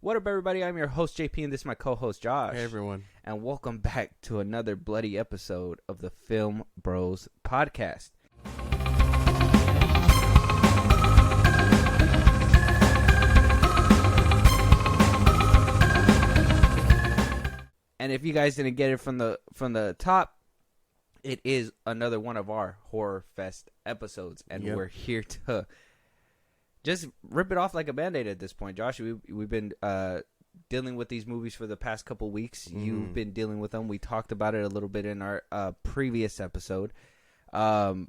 What up, everybody? I'm your host, JP, and this is my co-host, Josh. Hey, everyone. And welcome back to another bloody episode of the FIlmBros podcast. And if you guys didn't get it from the top, it is another one of our horror fest episodes, and we're here to just rip it off like a Band-Aid at this point. Josh, we've been dealing with these movies for the past couple weeks. You've been dealing with them. We talked about it a little bit in our previous episode. I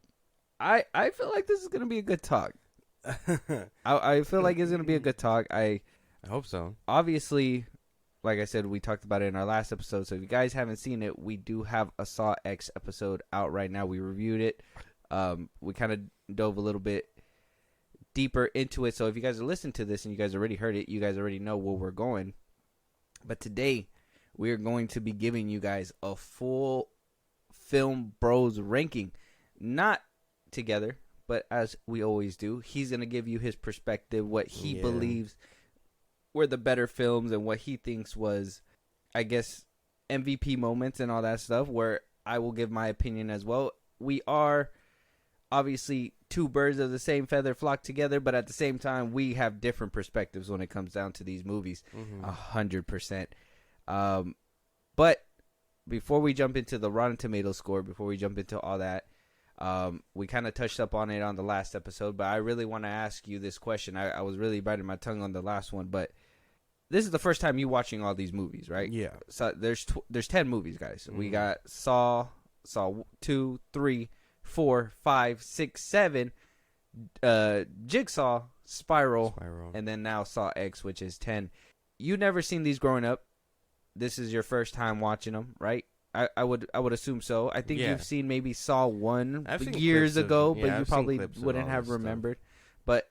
feel like this is going to be a good talk. I feel like it's going to be a good talk. I hope so. Obviously, like I said, we talked about it in our last episode. So if you guys haven't seen it, we do have a Saw X episode out right now. We reviewed it. We kind of dove a little bit deeper into it. So if you guys are listening to this and you guys already heard it, you guys already know where we're going. But today, we are going to be giving you guys a full FIlmBros ranking. Not together, but as we always do. He's going to give you his perspective, what he believes were the better films and what he thinks was, I guess, MVP moments and all that stuff, where I will give my opinion as well. We are obviously two birds of the same feather flock together, but at the same time, we have different perspectives when it comes down to these movies. 100%. But before we jump into the Rotten Tomatoes score, before we jump into all that, we kind of touched up on it on the last episode, but I really want to ask you this question. I was really biting my tongue on the last one, but this is the first time you watching all these movies, right? Yeah. So there's 10 movies, guys. We got Saw 2, 3, 4, 5, 6, 7, Jigsaw, Spiral, and then now Saw X, which is 10. You never seen these growing up. This is your first time watching them, right? I would assume so. I think you've seen maybe Saw 1 years ago, but you probably wouldn't have remembered. But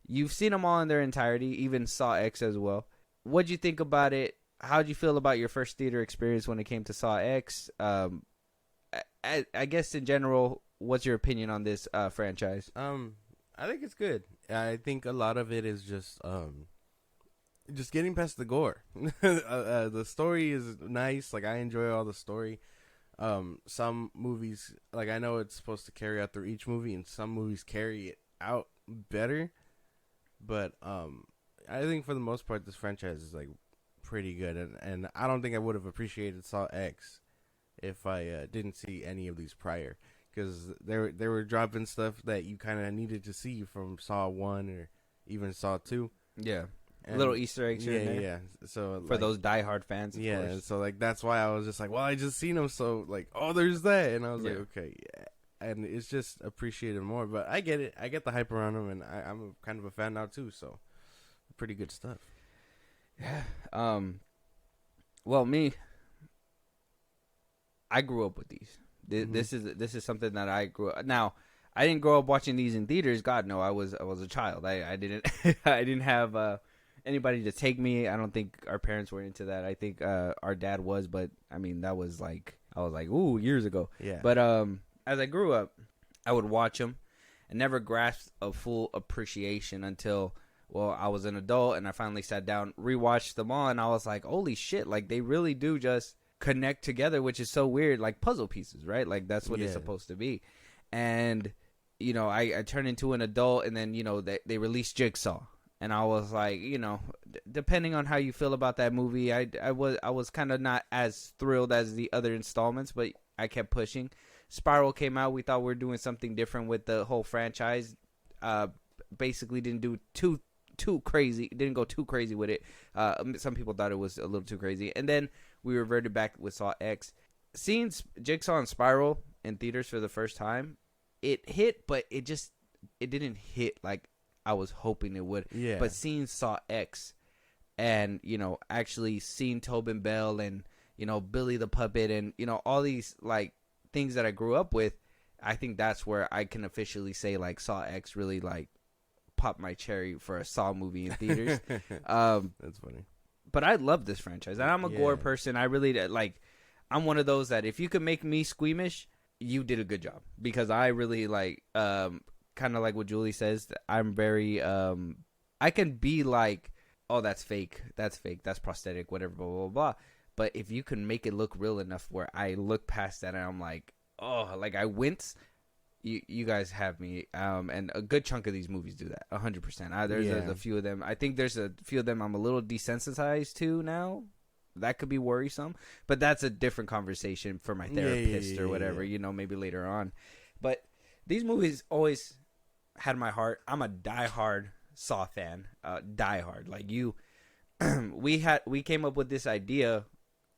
you've seen them all in their entirety, even Saw X as well. What'd you think about it? How'd you feel about your first theater experience when it came to Saw X? I guess in general, what's your opinion on this franchise? I think it's good. I think a lot of it is just getting past the gore. The story is nice. Like, I enjoy all the story. Some movies, like, I know it's supposed to carry out through each movie, and some movies carry it out better. But I think for the most part, this franchise is like pretty good, and I don't think I would have appreciated Saw X if I didn't see any of these prior, because they were dropping stuff that you kind of needed to see from Saw 1 or even Saw 2. Yeah. And little Easter eggs here and there. Yeah. So for those diehard fans, of course. So like that's why I was just like, well, I just seen them, so like, oh, there's that, and I was like, okay, yeah, and it's just appreciated more. But I get it, I get the hype around them, and I'm kind of a fan now too. So pretty good stuff. Yeah. Well, me, I grew up with these. This is something that I grew up. Now, I didn't grow up watching these in theaters. God, no, I was a child. I didn't I didn't have anybody to take me. I don't think our parents were into that. I think our dad was, but I mean that was like, I was like, ooh, years ago. Yeah. But as I grew up, I would watch them and never grasped a full appreciation until, well, I was an adult and I finally sat down, rewatched them all, and I was like, holy shit, like they really do just connect together, which is so weird, like puzzle pieces, right? Like that's what it's supposed to be. And you know, I turned into an adult, and then, you know, they released Jigsaw, and I was like, you know, depending on how you feel about that movie, I was kind of not as thrilled as the other installments, but I kept pushing. Spiral came out. We thought we were doing something different with the whole franchise. Basically didn't do too crazy. Didn't go too crazy with it. Some people thought it was a little too crazy, and then we reverted back with Saw X. Seeing Jigsaw and Spiral in theaters for the first time, it hit, but it didn't hit like I was hoping it would. Yeah. But seeing Saw X and, you know, actually seeing Tobin Bell and, you know, Billy the Puppet and, you know, all these like things that I grew up with, I think that's where I can officially say like Saw X really like popped my cherry for a Saw movie in theaters. That's funny. But I love this franchise. And I'm a gore person. I really like, I'm one of those that if you could make me squeamish, you did a good job, because I really like, kind of like what Julie says. I'm very, I can be like oh, that's fake, that's prosthetic, whatever, blah blah blah. But if you can make it look real enough where I look past that and I'm like, oh, like I wince. You guys have me, and a good chunk of these movies do that, 100%. There's a few of them. I think there's a few of them I'm a little desensitized to now. That could be worrisome, but that's a different conversation for my therapist or whatever. You know, maybe later on. But these movies always had my heart. I'm a diehard Saw fan, diehard. Like you, we came up with this idea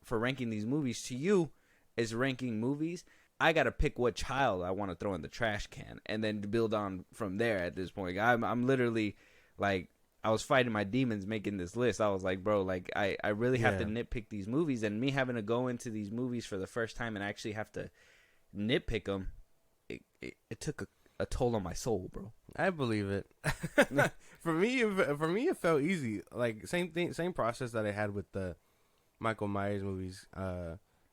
for ranking these movies. To you, is ranking movies. I got to pick what child I want to throw in the trash can and then build on from there at this point. I'm literally like, I was fighting my demons making this list. I was like, bro, like I really have to nitpick these movies, and me having to go into these movies for the first time and actually have to nitpick them. It took a toll on my soul, bro. I believe it. For me, it felt easy. Like same thing, same process that I had with the Michael Myers movies.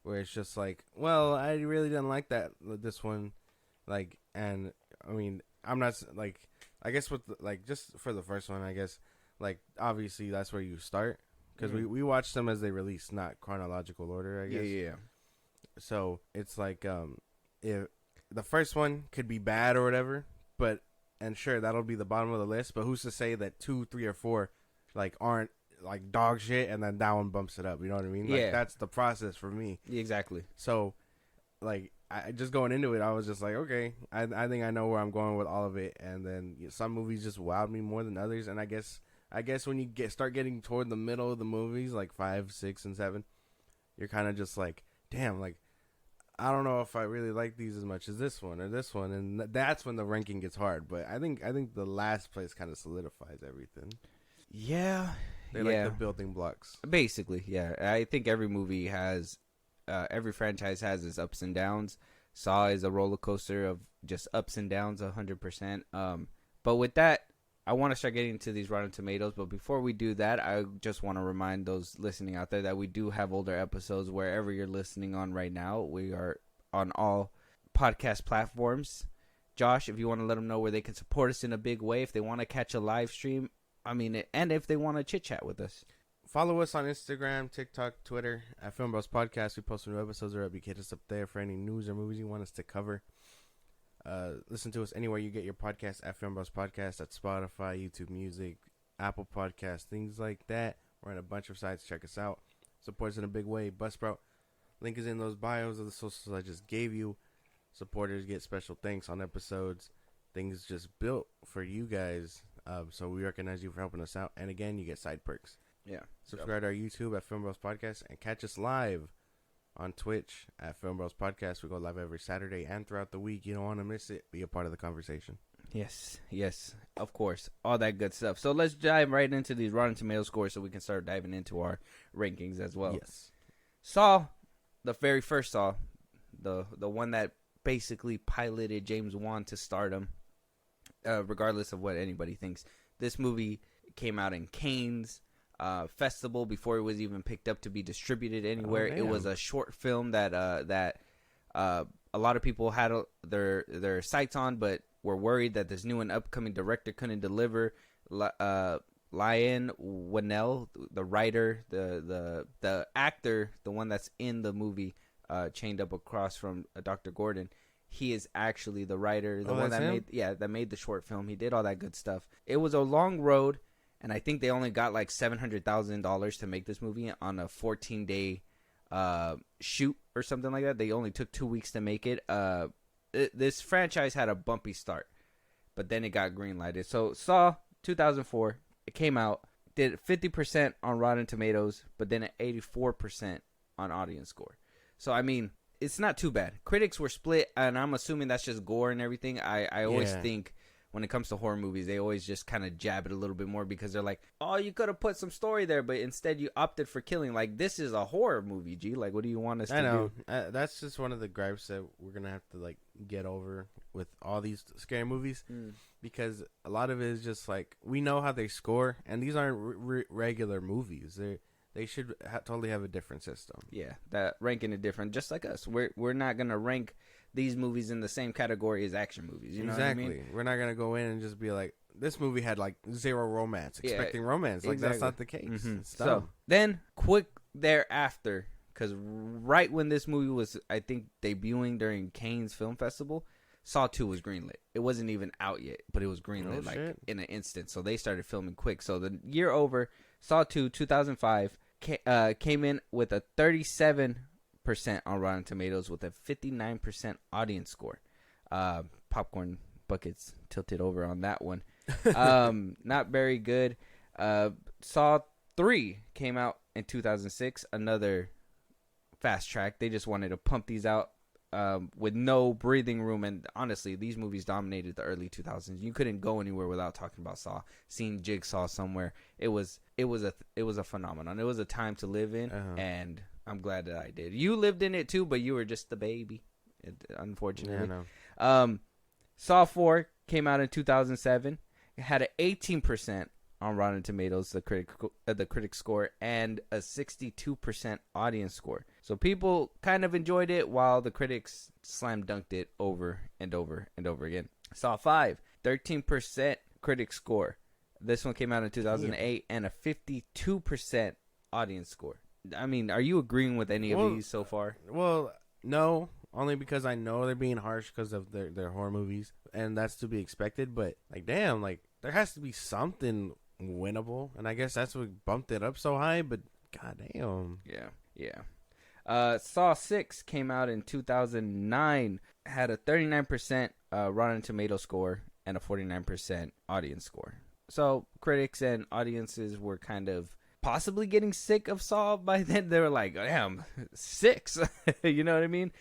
Where it's just like, well, I really didn't like this one, like, and I mean, I'm not like, I guess with like just for the first one, I guess, like obviously that's where you start because we watched them as they released, not chronological order, I guess. Yeah. So it's like, if the first one could be bad or whatever, but and sure that'll be the bottom of the list, but who's to say that 2, 3, or 4 like aren't like dog shit, and then that one bumps it up. You know what I mean? Like, yeah, that's the process for me. Exactly. So, like, I just going into it, I was just like, okay, I think I know where I'm going with all of it. And then some movies just wowed me more than others. And I guess when you start getting toward the middle of the movies, like 5, 6, and 7, you're kind of just like, damn, like I don't know if I really like these as much as this one or this one, and that's when the ranking gets hard. But I think the last place kind of solidifies everything. Yeah. They're like the building blocks. Basically, yeah. I think every movie has, every franchise has its ups and downs. Saw is a roller coaster of just ups and downs, 100%. But with that, I want to start getting into these Rotten Tomatoes. But before we do that, I just want to remind those listening out there that we do have older episodes wherever you're listening on right now. We are on all podcast platforms. Josh, if you want to let them know where they can support us in a big way, if they want to catch a live stream, I mean, and if they want to chit chat with us, follow us on Instagram, TikTok, Twitter at FIlmBros Podcast. We post new episodes or hit us up there for any news or movies you want us to cover. Listen to us anywhere you get your podcast at FIlmBros Podcast, at Spotify, YouTube Music, Apple Podcasts, things like that. We're on a bunch of sites. Check us out. Support us in a big way. Buzzsprout. Link is in those bios of the socials I just gave you. Supporters get special thanks on episodes. Things just built for you guys. So we recognize you for helping us out. And again, you get side perks. Yeah. Subscribe to our YouTube at FIlmBros Podcast and catch us live on Twitch at FIlmBros Podcast. We go live every Saturday and throughout the week. You don't want to miss it. Be a part of the conversation. Yes, of course. All that good stuff. So let's dive right into these Rotten Tomatoes scores so we can start diving into our rankings as well. Yes. Saw, the very first Saw, the one that basically piloted James Wan to stardom, regardless of what anybody thinks. This movie came out in Cannes Festival before it was even picked up to be distributed anywhere. It was a short film that a lot of people had their sights on, but were worried that this new and upcoming director couldn't deliver. Lyon Whannell, the writer, the actor, the one that's in the movie, chained up across from Dr. Gordon. He is actually the writer, the one that made the short film. He did all that good stuff. It was a long road, and I think they only got like $700,000 to make this movie on a 14-day shoot or something like that. They only took 2 weeks to make it. This franchise had a bumpy start, but then it got greenlighted. So Saw 2004, it came out, did 50% on Rotten Tomatoes, but then at 84% on audience score. So I mean, it's not too bad. Critics were split, and I'm assuming that's just gore and everything. I always think when it comes to horror movies, they always just kind of jab it a little bit more because they're like, oh, you could have put some story there, but instead you opted for killing. Like, this is a horror movie, G. Like, what do you want us to do? That's just one of the gripes that we're going to have to, like, get over with all these scary movies because a lot of it is just, like, we know how they score, and these aren't regular movies. they should totally have a different system. Yeah, that ranking it different, just like us. We're not gonna rank these movies in the same category as action movies. You know exactly. what I mean? We're not gonna go in and just be like, this movie had like zero romance, expecting romance. Like exactly. That's not the case. Mm-hmm. So then, quick thereafter, because right when this movie was, I think, debuting during Cannes Film Festival, Saw 2 was greenlit. It wasn't even out yet, but it was greenlit in an instant. So they started filming quick. So the year over, Saw 2, 2005, came in with a 37% on Rotten Tomatoes with a 59% audience score. Popcorn buckets tilted over on that one. Not very good. Saw 3 came out in 2006. Another fast track. They just wanted to pump these out with no breathing room. And honestly, these movies dominated the early 2000s. You couldn't go anywhere without talking about Saw. Seeing Jigsaw somewhere, it was a phenomenon. It was a time to live in, and I'm glad that I did. You lived in it too, but you were just the baby, unfortunately. Yeah, no. Saw 4 came out in 2007. It had an 18% on Rotten Tomatoes, the critic score, and a 62% audience score. So people kind of enjoyed it, while the critics slam dunked it over and over and over again. Saw 5, 13% critic score. This one came out in 2008, and a 52% audience score. I mean, are you agreeing with any of these so far? Well, no. Only because I know they're being harsh because of their horror movies, and that's to be expected. But like, damn, like there has to be something winnable, and I guess that's what bumped it up so high. But goddamn, yeah. Saw 6 came out in 2009, had a 39% Rotten Tomato score and a 49% audience score. So critics and audiences were kind of possibly getting sick of Saw by then. They were like, damn, 6. You know what I mean?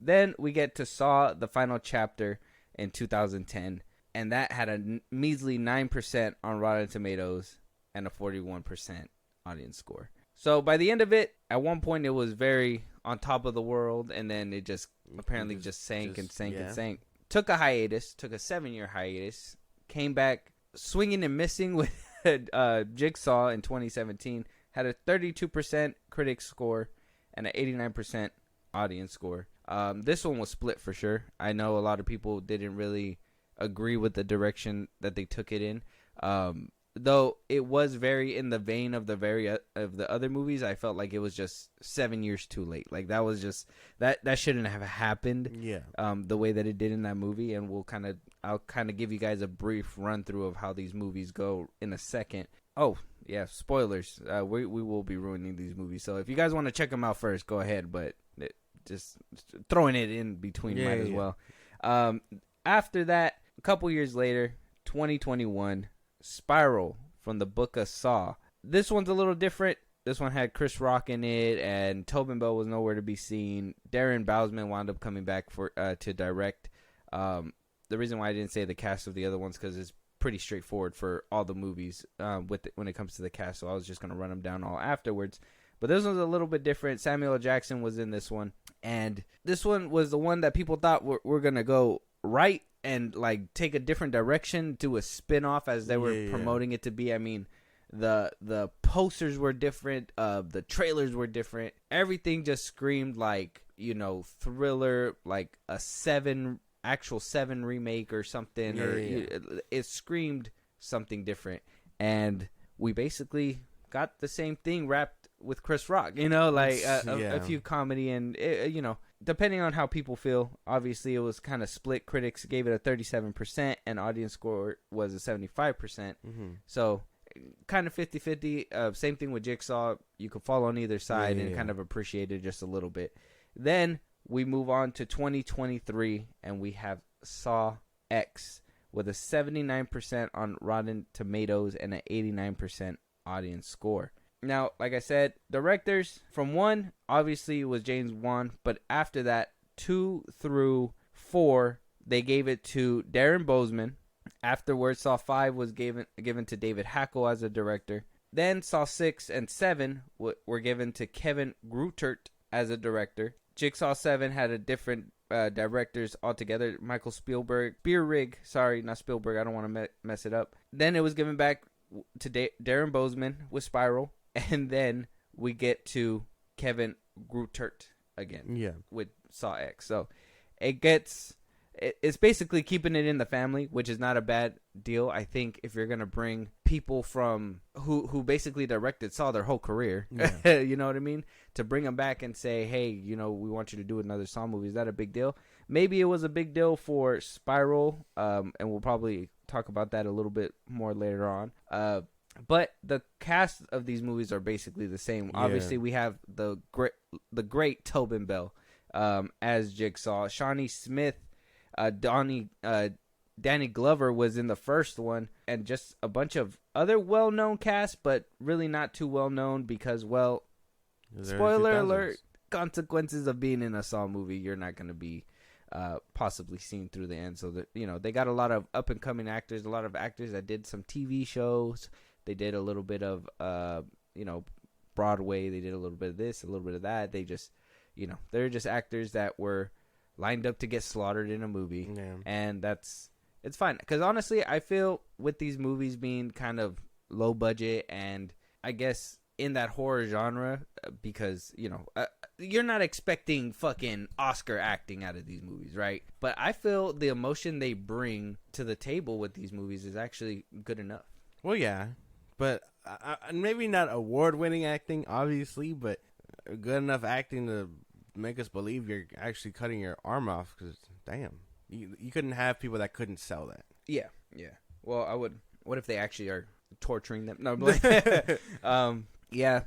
Then we get to Saw the Final Chapter in 2010, and that had a measly 9% on Rotten Tomatoes and a 41% audience score. So by the end of it, at one point it was very on top of the world, and then it just apparently just sank and sank. Took a 7-year hiatus, came back swinging and missing with Jigsaw in 2017, had a 32% critic score and an 89% audience score. This one was split for sure. I know a lot of people didn't really agree with the direction that they took it in. Though it was very in the vein of the other movies, I felt like it was just 7 years too late. Like that was just that shouldn't have happened. Yeah. The way that it did in that movie, and I'll kind of give you guys a brief run through of how these movies go in a second. Oh yeah, spoilers. We will be ruining these movies, so if you guys want to check them out first, go ahead. But just throwing it in between might as well. After that, a couple years later, 2021. Spiral from the Book of Saw. This one's a little different. This one had Chris Rock in it, and Tobin Bell was nowhere to be seen. Darren Bousman wound up coming back to direct. The reason why I didn't say the cast of the other ones because it's pretty straightforward for all the movies when it comes to the cast, so I was just going to run them down all afterwards. But this one's a little bit different. Samuel L. Jackson was in this one, and this one was the one that people thought were going to go right and like take a different direction, do a spin-off as they were promoting it to be. I mean, the posters were different, the trailers were different. Everything just screamed like, thriller, like a actual 7 remake or something. It screamed something different. And we basically got the same thing wrapped with Chris Rock, a few comedy and, depending on how people feel. Obviously, it was kind of split. Critics gave it a 37%, and audience score was a 75%. Mm-hmm. So, kind of 50-50. Same thing with Jigsaw. You could fall on either side and kind of appreciate it just a little bit. Then we move on to 2023, and we have Saw X with a 79% on Rotten Tomatoes and an 89% audience score. Now, like I said, directors from 1 obviously was James Wan, but after that, 2 through 4, they gave it to Darren Bousman. Afterwards, Saw 5 was given to David Hackle as a director. Then Saw 6 and 7 were given to Kevin Greutert as a director. Jigsaw 7 had a different directors altogether. Michael Spielberg, not Spielberg. I don't want to mess it up. Then it was given back to Darren Bousman with Spiral. And then we get to Kevin Greutert again. Yeah. With Saw X. So it's basically keeping it in the family, which is not a bad deal. I think if you're gonna bring people from who basically directed Saw their whole career, yeah. you know what I mean, to bring them back and say, hey, you know, we want you to do another Saw movie. Is that a big deal? Maybe it was a big deal for Spiral, and we'll probably talk about that a little bit more later on. But the cast of these movies are basically the same. Yeah. Obviously, we have the great Tobin Bell as Jigsaw. Shawnee Smith, Danny Glover was in the first one, and just a bunch of other well-known cast, but really not too well-known because, well, spoiler alert, consequences of being in a Saw movie, you're not going to be possibly seen through the end. So that, you know, they got a lot of up-and-coming actors, a lot of actors that did some TV shows. They did a little bit of, you know, Broadway. They did a little bit of this, a little bit of that. They just, you know, they're just actors that were lined up to get slaughtered in a movie. Yeah. And it's fine. Because honestly, I feel with these movies being kind of low budget and I guess in that horror genre, because, you know, you're not expecting fucking Oscar acting out of these movies, right? But I feel the emotion they bring to the table with these movies is actually good enough. Well, yeah. But maybe not award-winning acting, obviously, but good enough acting to make us believe you're actually cutting your arm off. Because, damn, you couldn't have people that couldn't sell that. Yeah, yeah. Well, I would. What if they actually are torturing them? No, but yeah,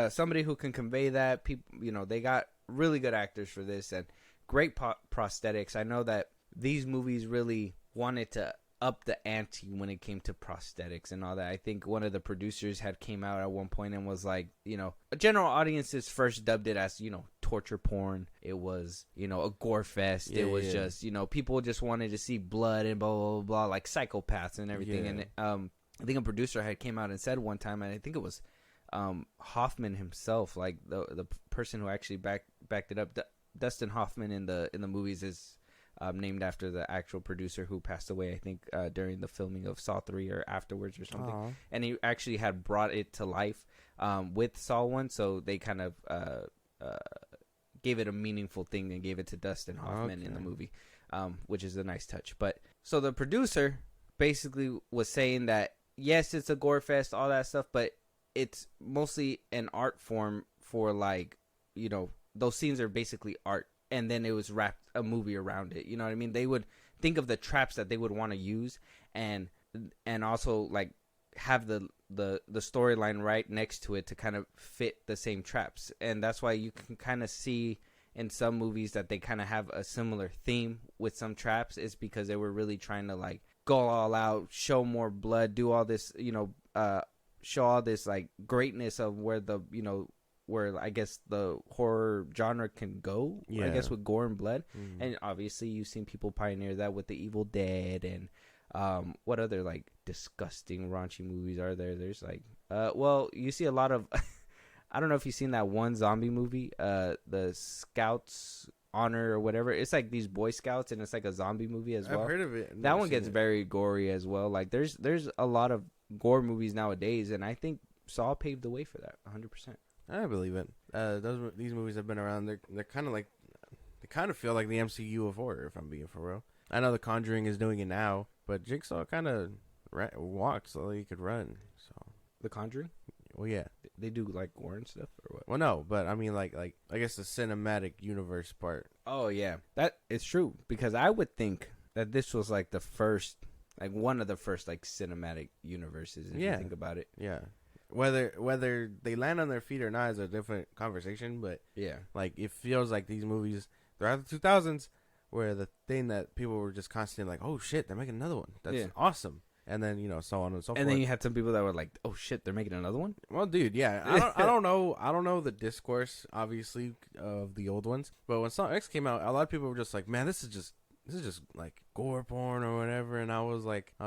somebody who can convey that. People, you know, they got really good actors for this and great prosthetics. I know that these movies really wanted to up the ante when it came to prosthetics and all that. I think one of the producers had came out at one point and was like, you know, general audiences first dubbed it as, you know, torture porn. It was, you know, a gore fest. Yeah, it was just, you know, people just wanted to see blood and blah, blah, blah, blah, like psychopaths and everything. Yeah. And I think a producer had came out and said one time, and I think it was Hoffman himself, like the person who actually backed it up. Dustin Hoffman in the movies is named after the actual producer who passed away, I think, during the filming of Saw 3 or afterwards or something. Aww. And he actually had brought it to life with Saw 1, so they kind of gave it a meaningful thing and gave it to Dustin Hoffman in the movie, which is a nice touch. But so the producer basically was saying that, yes, it's a gore fest, all that stuff, but it's mostly an art form for, like, you know, those scenes are basically art. And then it was wrapped a movie around it. You know what I mean? They would think of the traps that they would want to use, and also like have the storyline right next to it to kind of fit the same traps. And that's why you can kind of see in some movies that they kind of have a similar theme with some traps. Is because they were really trying to like go all out, show more blood, do all this, you know, show all this like greatness of where the, you know, where I guess the horror genre can go, yeah. I guess, with gore and blood. Mm-hmm. And obviously you've seen people pioneer that with The Evil Dead and what other like disgusting raunchy movies are there? There's like well, you see a lot of I don't know if you've seen that one zombie movie, the Scouts Honor or whatever. It's like these Boy Scouts and it's like a zombie movie as well. I've heard of it. That one gets very gory as well. Like there's a lot of gore movies nowadays, and I think Saw paved the way for that 100%. I believe it. These movies have been around. They're kind of like, they kind of feel like the MCU of horror, if I'm being for real. I know The Conjuring is doing it now, but Jigsaw kind of walks so he could run. So The Conjuring? Well, yeah, they do like gore and stuff or what? Well, no, but I mean like I guess the cinematic universe part. Oh yeah, that is true because I would think that this was like the first, like one of the first like cinematic universes. If you think about it, yeah. Whether they land on their feet or not is a different conversation, but yeah, like it feels like these movies throughout the 2000s were the thing that people were just constantly like, oh shit, they're making another one. That's awesome. And then, you know, so on and so forth. And then you had some people that were like, oh shit, they're making another one? Well, dude, yeah. I don't know the discourse, obviously, of the old ones. But when Saw X came out, a lot of people were just like, man, this is just like gore porn or whatever. And I was like, I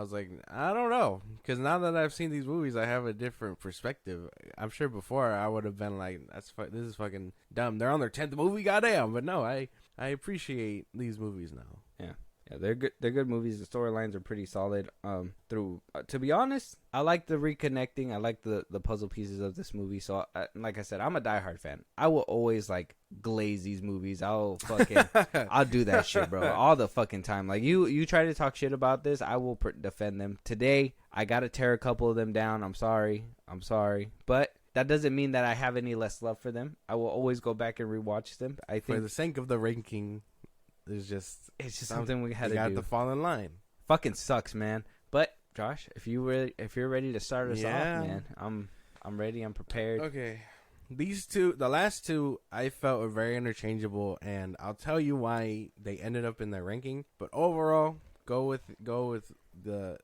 don't know. Because now that I've seen these movies, I have a different perspective. I'm sure before I would have been like, this is fucking dumb. They're on their 10th movie, goddamn. But no, I appreciate these movies now. Yeah. Yeah, they're good. They're good movies. The storylines are pretty solid. To be honest, I like the reconnecting. I like the puzzle pieces of this movie. So, like I said, I'm a diehard fan. I will always like glaze these movies. I'll do that shit, bro, all the fucking time. Like you try to talk shit about this, I will defend them. Today, I gotta tear a couple of them down. I'm sorry, but that doesn't mean that I have any less love for them. I will always go back and rewatch them. I think for the sake of the ranking. It's just something we had to do. You got to fall in line. Fucking sucks, man. But Josh, if you're ready to start us off, man, I'm ready. I'm prepared. Okay, the last two, I felt were very interchangeable, and I'll tell you why they ended up in their ranking. But overall, go with the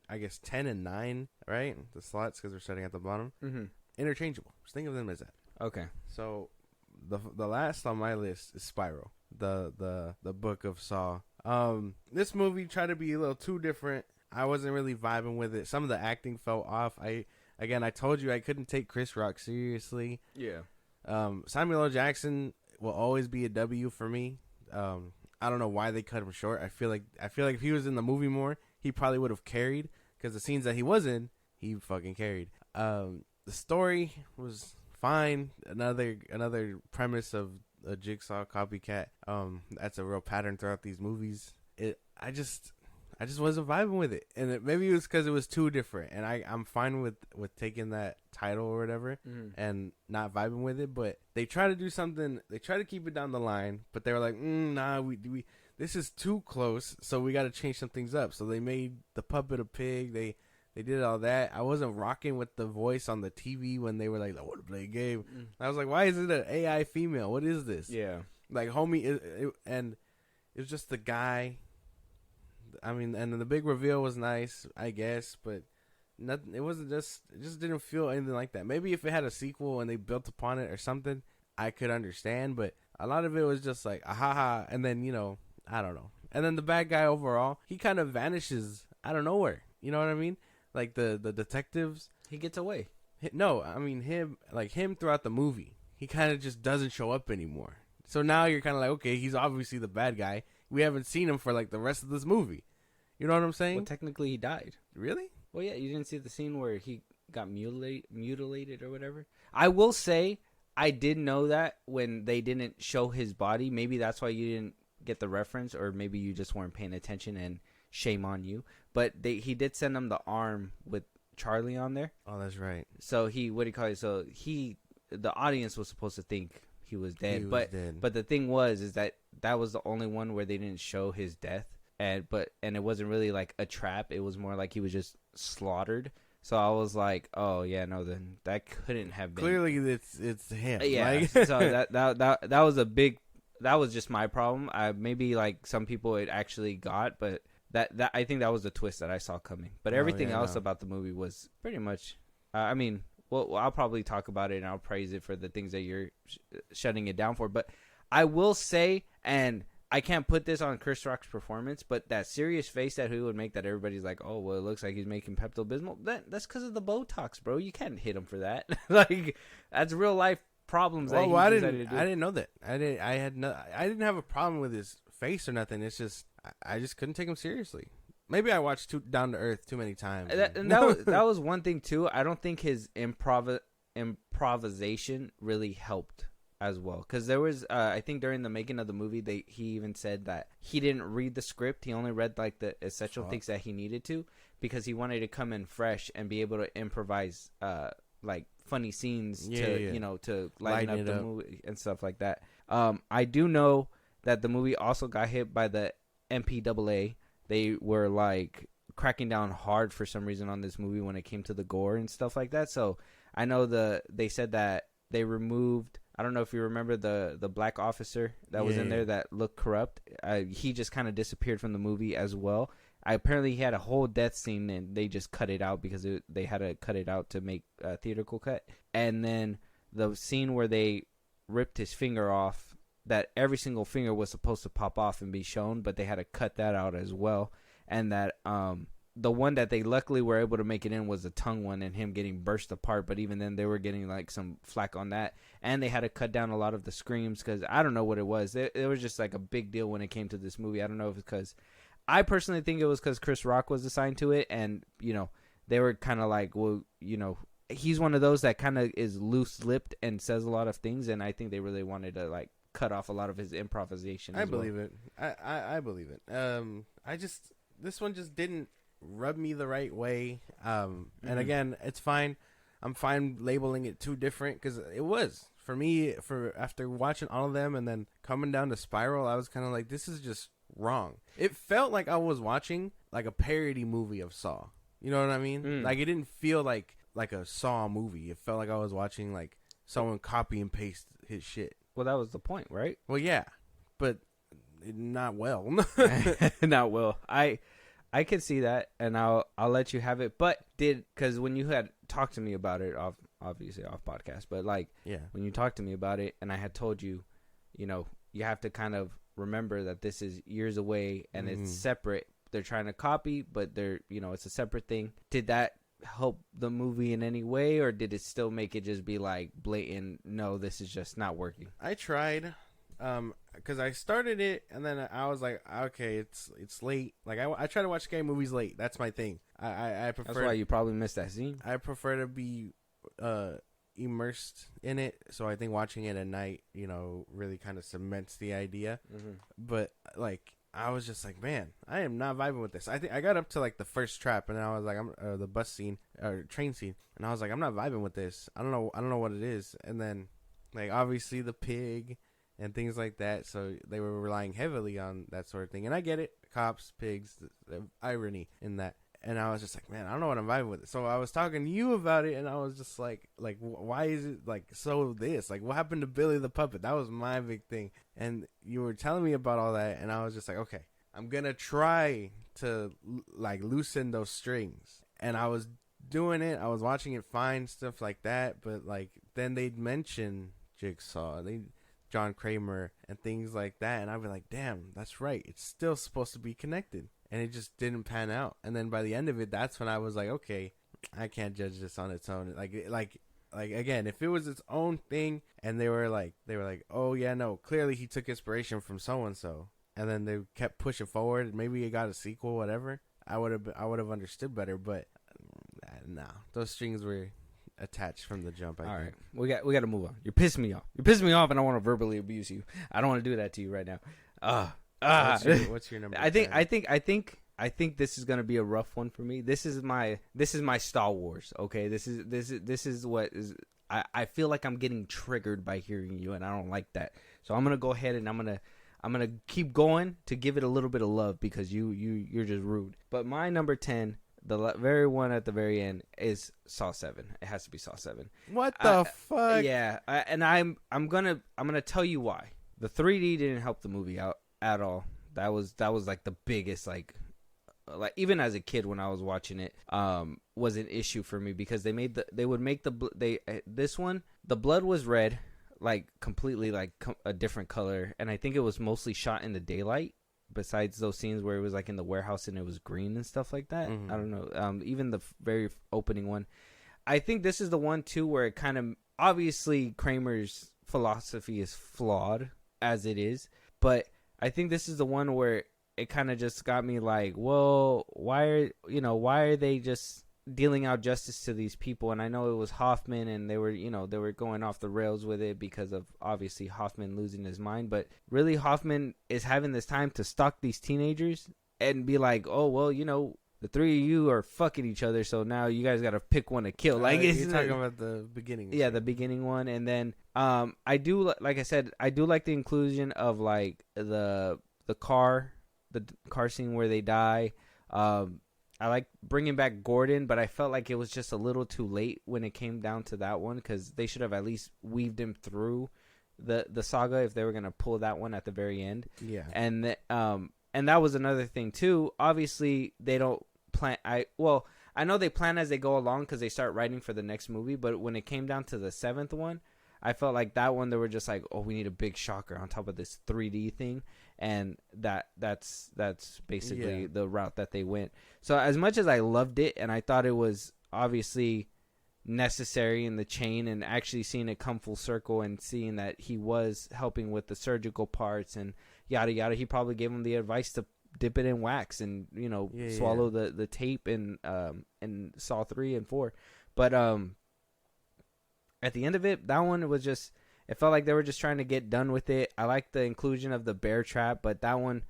I guess 10 and 9, right? The slots because they're starting at the bottom. Mm-hmm. Interchangeable. Just think of them as that. Okay. So the last on my list is Spiral. The book of Saw. This movie tried to be a little too different. I wasn't really vibing with it. Some of the acting fell off. I told you I couldn't take Chris Rock seriously. Yeah. Samuel L. Jackson will always be a W for me. I don't know why they cut him short. I feel like if he was in the movie more, he probably would have carried, because the scenes that he was in, he fucking carried. The story was fine. Another premise of a Jigsaw copycat. That's a real pattern throughout these movies. I just wasn't vibing with it, and maybe it was because it was too different. And I'm fine with taking that title or whatever, and not vibing with it. But they try to do something. They try to keep it down the line, but they were like, nah, we this is too close, so we got to change some things up. So they made the puppet a pig. They did all that. I wasn't rocking with the voice on the TV when they were like, I want to play a game. I was like, why is it an AI female? What is this? Yeah. Like, homie, and it was just the guy. I mean, and the big reveal was nice, I guess, but nothing. It just didn't feel anything like that. Maybe if it had a sequel and they built upon it or something, I could understand, but a lot of it was just like, ahaha, and then, I don't know. And then the bad guy overall, he kind of vanishes out of nowhere. You know what I mean? Like the detectives, he gets away. No, I mean him throughout the movie. He kind of just doesn't show up anymore. So now you're kind of like, okay, he's obviously the bad guy. We haven't seen him for like the rest of this movie. You know what I'm saying? Well, technically he died. Really? Well, yeah, you didn't see the scene where he got mutilated or whatever. I will say I did know that when they didn't show his body. Maybe that's why you didn't get the reference, or maybe you just weren't paying attention, and shame on you. But he did send him the arm with Charlie on there. Oh, that's right. So the audience was supposed to think he was dead. But the thing is that was the only one where they didn't show his death. And it wasn't really like a trap. It was more like he was just slaughtered. So I was like, oh yeah, no, then that couldn't have been. Clearly, it's him. Yeah. So that was a big. That was just my problem. Maybe like some people it actually got, but that I think that was the twist that I saw coming. But everything else about the movie was pretty much. I mean, well, I'll probably talk about it and I'll praise it for the things that you're shutting it down for. But I will say, and I can't put this on Chris Rock's performance, but that serious face that he would make, that everybody's like, oh, well, it looks like he's making Pepto-Bismol. That's because of the Botox, bro. You can't hit him for that. Like, that's real life problems. Well, I didn't know that. I didn't have a problem with his face or nothing. It's just I just couldn't take him seriously. Maybe I watched Down to Earth too many times. That was one thing too. I don't think his improvisation really helped as well, because there was I think during the making of the movie he even said that he didn't read the script. He only read like the essential things that he needed to, because he wanted to come in fresh and be able to improvise like funny scenes to lighten up the movie and stuff like that. I do know that the movie also got hit by the MPAA. They were like cracking down hard for some reason on this movie when it came to the gore and stuff like that. So I know they said that they removed, I don't know if you remember the black officer that was in there that looked corrupt. He just kind of disappeared from the movie as well. Apparently he had a whole death scene and they just cut it out because they had to cut it out to make a theatrical cut. And then the scene where they ripped his finger off, that every single finger was supposed to pop off and be shown, but they had to cut that out as well. And that the one that they luckily were able to make it in was the tongue one and him getting burst apart. But even then, they were getting like some flack on that, and they had to cut down a lot of the screams because I don't know what it was. It was just like a big deal when it came to this movie. I don't know if it's because I personally think it was because Chris Rock was assigned to it, and they were kind of like, well, he's one of those that kind of is loose-lipped and says a lot of things, and I think they really wanted to like cut off a lot of his improvisation. I believe it. I believe it. This one just didn't rub me the right way. And again, it's fine. I'm fine labeling it too different because it was for me. After watching all of them and then coming down to Spiral, I was kind of like, this is just wrong. It felt like I was watching like a parody movie of Saw. You know what I mean? Like it didn't feel like a Saw movie. It felt like I was watching like someone copy and paste his shit. Well, that was the point, right? Well, yeah, but not well. Not well. I could see that, and I'll let you have it. But because when you had talked to me about it, obviously off podcast, but like when you talked to me about it, and I had told you, you have to kind of remember that this is years away and it's separate. They're trying to copy, but it's a separate thing. Did that help the movie in any way, or did it still make it just be like blatant, no, this is just not working? I tried. Because I started it and then I was like, okay, it's late. Like I try to watch scary movies late. That's my thing. I prefer. That's why you probably missed that scene. I prefer to be immersed in it. So I think watching it at night, really kind of cements the idea. But like I was just like, man, I am not vibing with this. I think I got up to like the first trap and I was like, the bus scene or train scene, and I was like, I'm not vibing with this. I don't know what it is. And then like obviously the pig and things like that. So they were relying heavily on that sort of thing. And I get it. Cops, pigs, the irony in that. And I was just like, man, I don't know what I'm vibing with. So I was talking to you about it, and I was just like, why is it like so this? Like, what happened to Billy the Puppet? That was my big thing. And you were telling me about all that, and I was just like, okay, I'm going to try to like loosen those strings. And I was doing it. I was watching it fine, stuff like that. But like, then they'd mention Jigsaw. John Kramer and things like that, and I'd be like, damn, that's right, it's still supposed to be connected, and it just didn't pan out. And then by the end of it, that's when I was like, okay, I can't judge this on its own. Like again, if it was its own thing and they were like, oh yeah, no, clearly he took inspiration from so and so, and then they kept pushing forward, maybe it got a sequel, whatever, I would have understood better. But no, those strings were attached from the jump. All right, we got to move on. You're pissing me off, and I want to verbally abuse you. I don't want to do that to you right now. What's your number? I think this is gonna be a rough one for me. This is my Star Wars. Okay, this is what is. I feel like I'm getting triggered by hearing you, and I don't like that. So I'm gonna go ahead and I'm gonna keep going to give it a little bit of love because you're just rude. But my number 10. The very one at the very end is Saw 7. It has to be Saw 7. What the fuck? Yeah, and I'm gonna tell you why. The 3D didn't help the movie out at all. That was like the biggest like even as a kid when I was watching it was an issue for me because this one the blood was red, like completely like a different color, and I think it was mostly shot in the daylight. Besides those scenes where it was like in the warehouse and it was green and stuff like that. I don't know. Even the very opening one. I think this is the one too where it kind of obviously Kramer's philosophy is flawed as it is, but I think this is the one where it kind of just got me like, well, why are they just dealing out justice to these people? And I know it was Hoffman and they were going off the rails with it because of obviously Hoffman losing his mind, but really Hoffman is having this time to stalk these teenagers and be like, oh well, the three of you are fucking each other, so now you guys got to pick one to kill. Like you're talking about the beginning. Yeah, the beginning one. And then I do, like I said, I do like the inclusion of like the car scene where they die. I like bringing back Gordon, but I felt like it was just a little too late when it came down to that one because they should have at least weaved him through the saga if they were going to pull that one at the very end. Yeah. And that was another thing too. Obviously, they don't plan. I know they plan as they go along because they start writing for the next movie, but when it came down to the 7th one, I felt like that one, they were just like, oh, we need a big shocker on top of this 3D thing. And that's basically the route that they went. So as much as I loved it and I thought it was obviously necessary in the chain, and actually seeing it come full circle and seeing that he was helping with the surgical parts and yada yada, he probably gave him the advice to dip it in wax and swallow the tape in Saw 3 and 4. But at the end of it, that one was just, it felt like they were just trying to get done with it. I like the inclusion of the bear trap, but that one,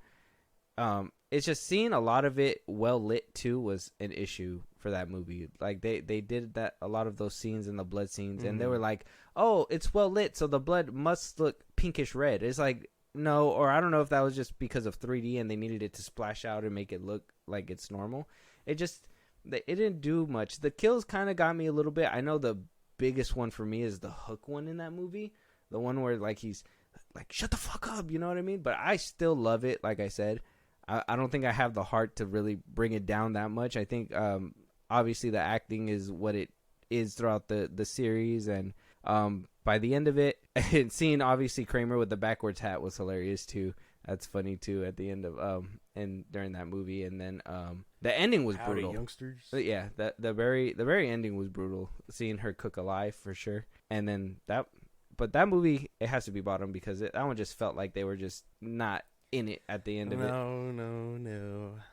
it's just seeing a lot of it well lit too was an issue for that movie. Like they did that, a lot of those scenes and the blood scenes, and they were like, oh, it's well lit, so the blood must look pinkish red. It's like, no, or I don't know if that was just because of 3D and they needed it to splash out and make it look like it's normal. It didn't do much. The kills kind of got me a little bit. I know the biggest one for me is the Hook one in that movie. The one where like he's like, shut the fuck up, you know what I mean? But I still love it. Like I said, I don't think I have the heart to really bring it down that much. I think obviously the acting is what it is throughout the series, and by the end of it, and seeing obviously Kramer with the backwards hat was hilarious too. That's funny too at the end of and during that movie. And then the ending was brutal. Youngsters. But yeah, the very ending was brutal. Seeing her cook alive for sure. And then that movie, it has to be bottom because that one just felt like they were just not in it at the end of it. No.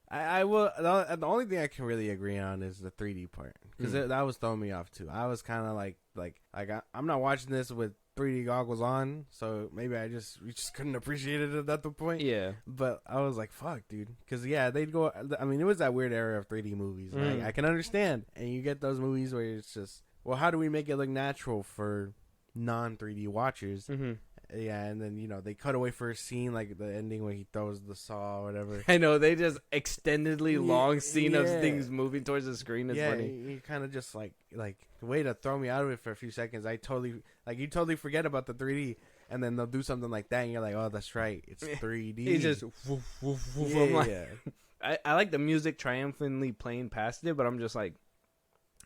I will. The only thing I can really agree on is the 3D part, because that was throwing me off too. I was kind of like I'm not watching this with 3D goggles on, so maybe we just couldn't appreciate it at that point. Yeah. But I was like, fuck, dude, because they'd go. I mean, it was that weird era of 3D movies. Like, I can understand, and you get those movies where it's just, well, how do we make it look natural for non-3D watchers? Yeah, and then they cut away for a scene like the ending where he throws the saw or whatever. I know, they just extendedly long scene of things moving towards the screen. It's funny. You kind of just like way to throw me out of it for a few seconds. You totally forget about the 3D, and then they'll do something like that, and you're like, oh, that's right, it's 3D. He just woof, woof, woof. I'm like, I like the music triumphantly playing past it, but I'm just like,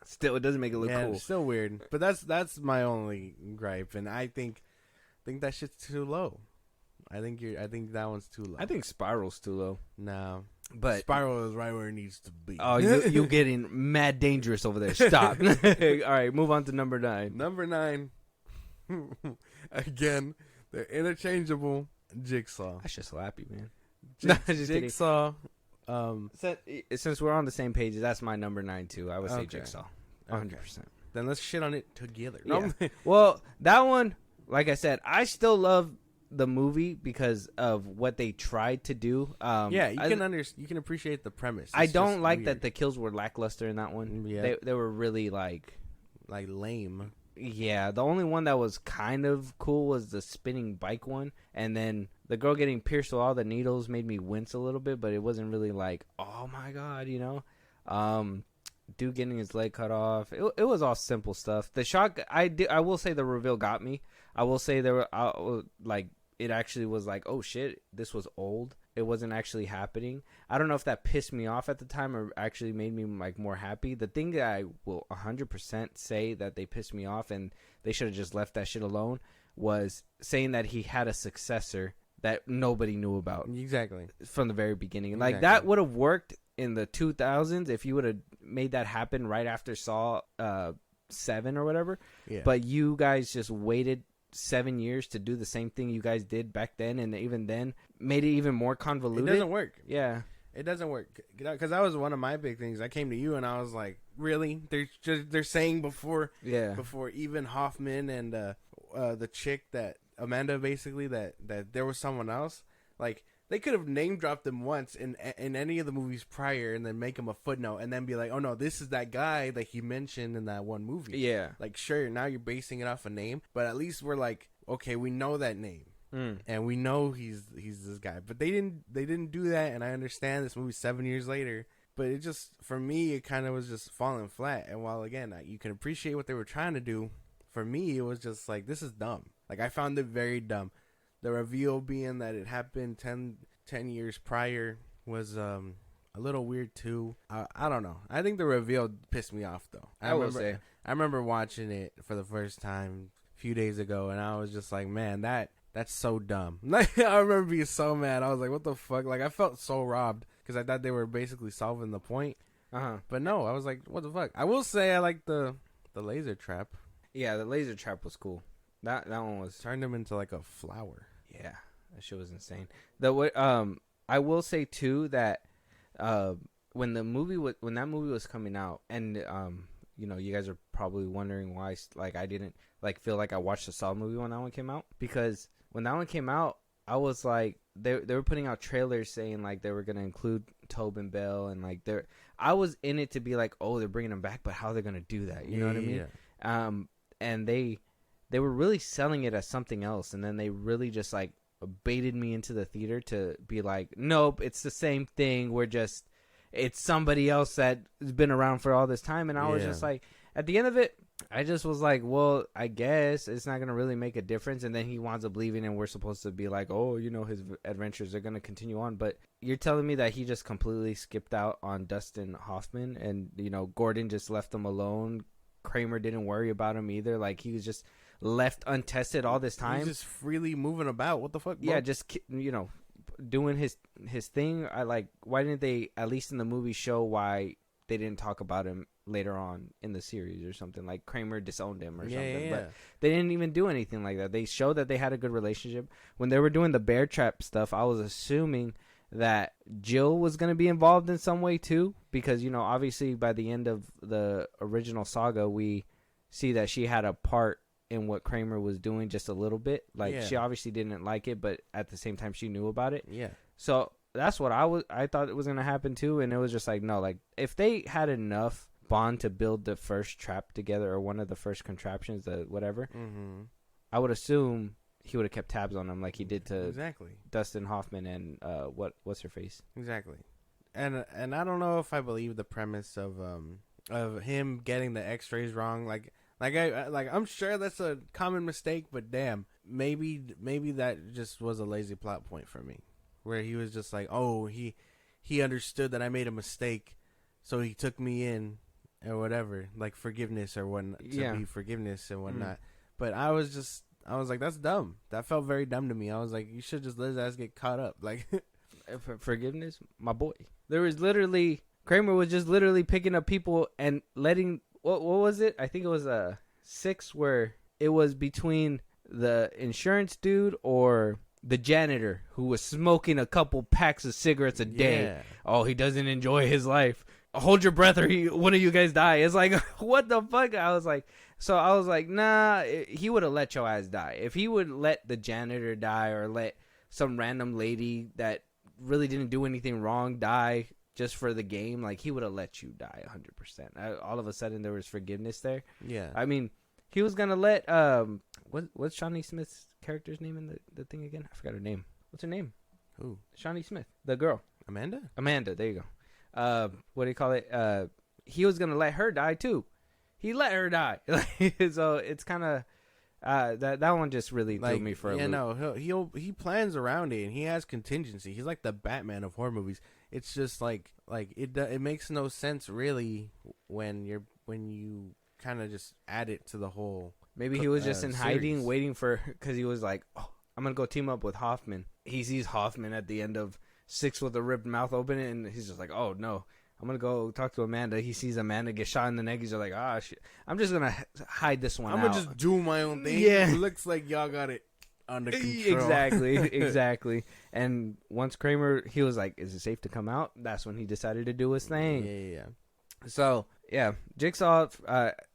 still, it doesn't make it look cool. It's still weird. But that's my only gripe, and I think that shit's too low. I think that one's too low. I think Spiral's too low. No, but Spiral is right where it needs to be. Oh, you getting mad dangerous over there. Stop. All right, move on to number 9. Number 9. Again, they're interchangeable. Jigsaw. I should slap you, man. Jigsaw. Since we're on the same page, that's my number 9 too. I would say Jigsaw. 100%. Then let's shit on it together. Yeah. Well, that one, like I said, I still love the movie because of what they tried to do. You can appreciate the premise. I don't like that the kills were lackluster in that one. Yeah, they were really like lame. Yeah, the only one that was kind of cool was the spinning bike one, and then the girl getting pierced with all the needles made me wince a little bit, but it wasn't really like, oh my god, dude getting his leg cut off. It was all simple stuff. The shock, I will say the reveal got me. I will say there were it actually was like, oh shit, this was old. It wasn't actually happening. I don't know if that pissed me off at the time or actually made me like more happy. The thing that I will 100% say that they pissed me off and they should have just left that shit alone was saying that he had a successor that nobody knew about. Exactly. From the very beginning. Exactly. Like that would have worked in the 2000s if you would have made that happen right after Saw 7 or whatever. Yeah. But you guys just waited 7 years to do the same thing you guys did back then, and even then made it even more convoluted. It doesn't work. Yeah, it doesn't work, because that was one of my big things. I came to you and I was like, really? They're saying before even Hoffman and the chick, that Amanda, basically, that there was someone else. Like, they could have name dropped them once in any of the movies prior, and then make him a footnote, and then be like, oh no, this is that guy that he mentioned in that one movie. Yeah. Like, sure, now you're basing it off a name, but at least we're like, okay, we know that name, and we know he's this guy. But they didn't do that, and I understand this movie's 7 years later, but it just, for me, it kind of was just falling flat. And while again, you can appreciate what they were trying to do, for me, it was just like, this is dumb. Like, I found it very dumb. The reveal being that it happened 10 years prior was a little weird too. I don't know. I think the reveal pissed me off though. I remember watching it for the first time few days ago, and I was just like, man, that's so dumb. Like, I remember being so mad. I was like, what the fuck? Like, I felt so robbed because I thought they were basically solving the point. But no, I was like, what the fuck? I will say I like the laser trap. Yeah, the laser trap was cool. That one was Turned him into like a flower. Yeah, that shit was insane. I will say too that when that movie was coming out, and you know, you guys are probably wondering why like I didn't like feel like I watched the Saw movie when that one came out, because when that one came out, I was like they were putting out trailers saying like they were gonna include Tobin Bell, and like I was in it to be like, oh, they're bringing him back, but how they're gonna do that? You know what I mean? Yeah. And they were really selling it as something else, and then they really just like baited me into the theater to be like, nope, it's the same thing. It's somebody else that has been around for all this time. And I was just like, at the end of it, I just was like, well, I guess it's not going to really make a difference. And then he winds up leaving, and we're supposed to be like, oh, you know, his adventures are going to continue on. But you're telling me that he just completely skipped out on Dustin Hoffman, and, you know, Gordon just left him alone. Kramer didn't worry about him either. Like, he was just left untested all this time. He's just freely moving about. What the fuck, bro? Yeah, just, you know, doing his thing. I like, why didn't they, at least in the movie, show why they didn't talk about him later on in the series or something? Like, Kramer disowned him or something. Yeah. But they didn't even do anything like that. They showed that they had a good relationship. When they were doing the bear trap stuff, I was assuming that Jill was going to be involved in some way too, because, you know, obviously by the end of the original saga, we see that she had a part in what Kramer was doing just a little bit. Like, she obviously didn't like it, but at the same time she knew about it. Yeah. So that's what I thought it was going to happen too. And it was just like, no, like if they had enough bond to build the first trap together, or one of the first contraptions, the whatever, I would assume he would have kept tabs on him like he did to Dustin Hoffman and what's her face. Exactly. And I don't know if I believe the premise of him getting the X-rays wrong. Like I'm sure that's a common mistake, but damn, maybe that just was a lazy plot point for me, where he was just like, oh, he understood that I made a mistake, so he took me in or whatever, like forgiveness or whatnot, to be forgiveness and whatnot. But I was like, that's dumb. That felt very dumb to me. I was like, you should just let his ass get caught up. Like, forgiveness, my boy. There was literally, Kramer was just literally picking up people and letting, what was it? I think it was 6, where it was between the insurance dude or the janitor who was smoking a couple packs of cigarettes a day. Yeah. Oh, he doesn't enjoy his life. Hold your breath or one of you guys die. It's like, what the fuck? I was like, nah, he would have let your ass die. If he would let the janitor die, or let some random lady that really didn't do anything wrong die just for the game, like, he would have let you die 100%. All of a sudden there was forgiveness there. Yeah. I mean, he was gonna let what's Shawnee Smith's character's name in the thing again? I forgot her name. What's her name? Who? Shawnee Smith, the girl. Amanda, there you go. What do you call it? He was gonna let her die too. He let her die. So it's kind of that one just really threw me for a loop. No, he plans around it, and he has contingency. He's like the Batman of horror movies. It's just like it makes no sense really when you kind of just add it to the whole. Maybe he was just in hiding, series. waiting for, because he was like, oh, I'm gonna go team up with Hoffman. He sees Hoffman at the end of 6 with a ripped mouth open, and he's just like, oh no, I'm gonna go talk to Amanda. He sees Amanda get shot in the neck. He's like, shit, I'm just gonna hide this one. I'm gonna just do my own thing. Yeah, it looks like y'all got it under control. Exactly. And once Kramer, he was like, is it safe to come out? That's when he decided to do his thing. Yeah. So yeah, Jigsaw.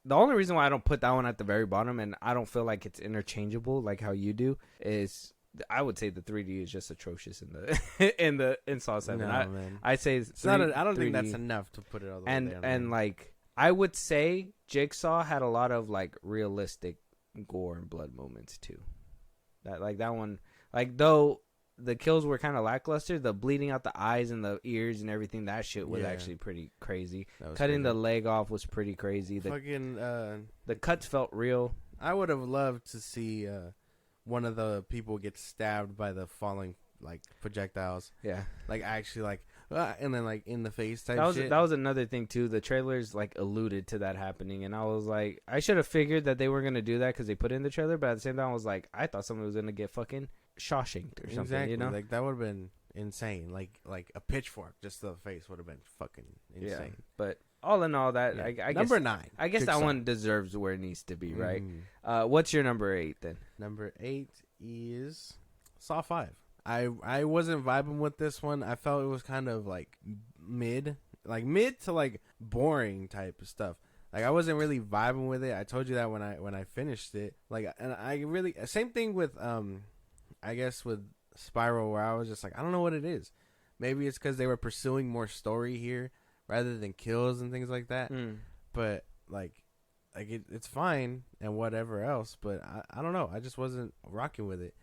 The only reason why I don't put that one at the very bottom, and I don't feel like it's interchangeable like how you do, is I would say the 3D is just atrocious in Saw 7. No, man. I say it's not. I don't think that's enough to put it all the way there. And like, I would say Jigsaw had a lot of like realistic gore and blood moments too. That one, like, though the kills were kind of lackluster, the bleeding out the eyes and the ears and everything, that shit was actually pretty crazy. Cutting the leg off was pretty crazy. The cuts felt real. I would have loved to see one of the people get stabbed by the falling like projectiles. Yeah, like actually like and then like in the face type That was shit. that was another thing too. The trailers like alluded to that happening, and I was like, I should have figured that they were gonna do that because they put it in the trailer. But at the same time, I was like, I thought someone was gonna get fucking Shawshanked or something. Exactly. You know, Like that would have been insane. Like a pitchfork just to the face would have been fucking insane. yeah. But all in all, that Yeah. I Number guess 9. I guess that Jigsaw. one deserves where it needs to be, right? Mhm. What's your number 8 then? Number 8 is Saw 5. I wasn't vibing with this one. I felt it was kind of like mid to like boring type of stuff. Like I wasn't really vibing with it. I told you that when I finished it. Like, and I really same thing with I guess with Spiral, where I was just like, I don't know what it is. Maybe it's because they were pursuing more story here rather than kills and things like that. But like it's fine and whatever else. But I don't know. I just wasn't rocking with it.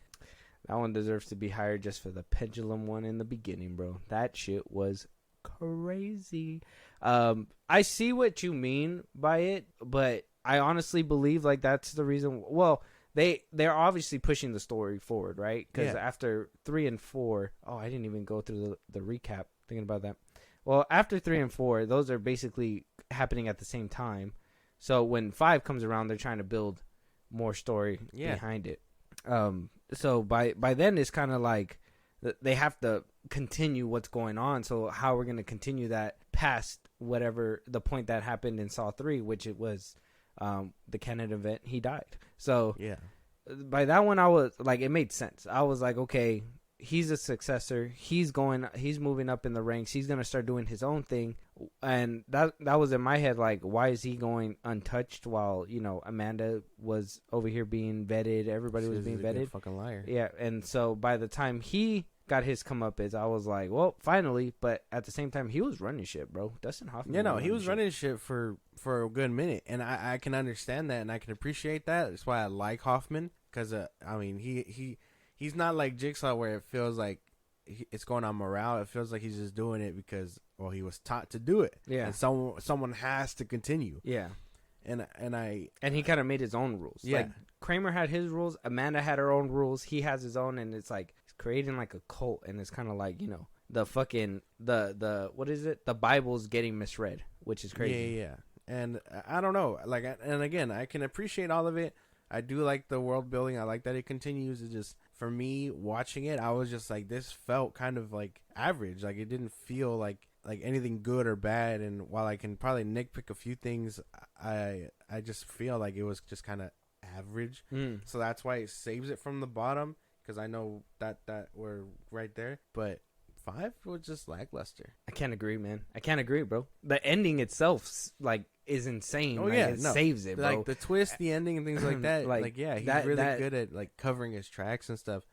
That one deserves to be higher just for the pendulum one in the beginning, bro. That shit was crazy. I see what you mean by it, but I honestly believe like that's the reason. Well, they're obviously pushing the story forward, right? Because after 3 and 4, I didn't even go through the recap thinking about that. Well, after 3 and 4, those are basically happening at the same time. So when 5 comes around, they're trying to build more story behind it. So by then it's kind of like they have to continue what's going on. So how we're going to continue that past whatever the point that happened in Saw 3, which it was the Cannon event, he died. So by that one I was like, it made sense. I was like, okay, he's a successor. He's moving up in the ranks. He's going to start doing his own thing. And that was in my head, like, why is he going untouched while, Amanda was over here being vetted. Everybody was being vetted. Fucking liar. Yeah. And so by the time he got his comeuppance, I was like, well, finally. But at the same time, he was running shit, bro. Dustin Hoffman. He was running shit for a good minute. And I can understand that and I can appreciate that. That's why I like Hoffman. Because, I mean, he's not like Jigsaw where it feels like it's going on morale. It feels like he's just doing it because, well, he was taught to do it. Yeah. And someone has to continue. Yeah. And he kind of made his own rules. Yeah. Like, Kramer had his rules. Amanda had her own rules. He has his own. And it's like, it's creating like a cult. And it's kind of like, the fucking, the what is it? The Bible's getting misread, which is crazy. Yeah. And I don't know. Like, and again, I can appreciate all of it. I do like the world building. I like that it continues. It just, for me, watching it, I was just like, this felt kind of like average. Like, it didn't feel like anything good or bad. And while I can probably nitpick a few things, I just feel like it was just kind of average. So that's why it saves it from the bottom, because I know that we're right there. But 5 was just lackluster. I can't agree, man. I can't agree, bro. The ending itself, like, is insane. Oh, like, yeah. It saves it, bro. Like, the twist, the ending, and things like that. Like, he's really good at, like, covering his tracks and stuff.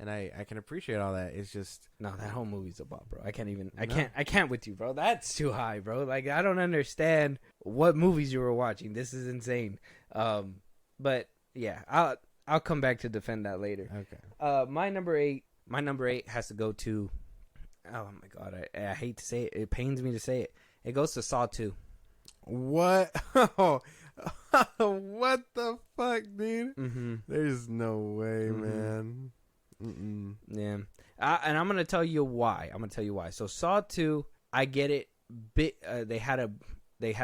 And I can appreciate all that. It's just... No, that whole movie's a bop, bro. I can't with you, bro. That's too high, bro. Like, I don't understand what movies you were watching. This is insane. But, yeah, I'll come back to defend that later. Okay. My number 8 has to go to... Oh, my God. I hate to say it. It pains me to say it. It goes to Saw 2. What? What the fuck, dude? Mm-hmm. There's no way, man. Mm-mm. Yeah. And I'm going to tell you why. So Saw 2, I get it. They had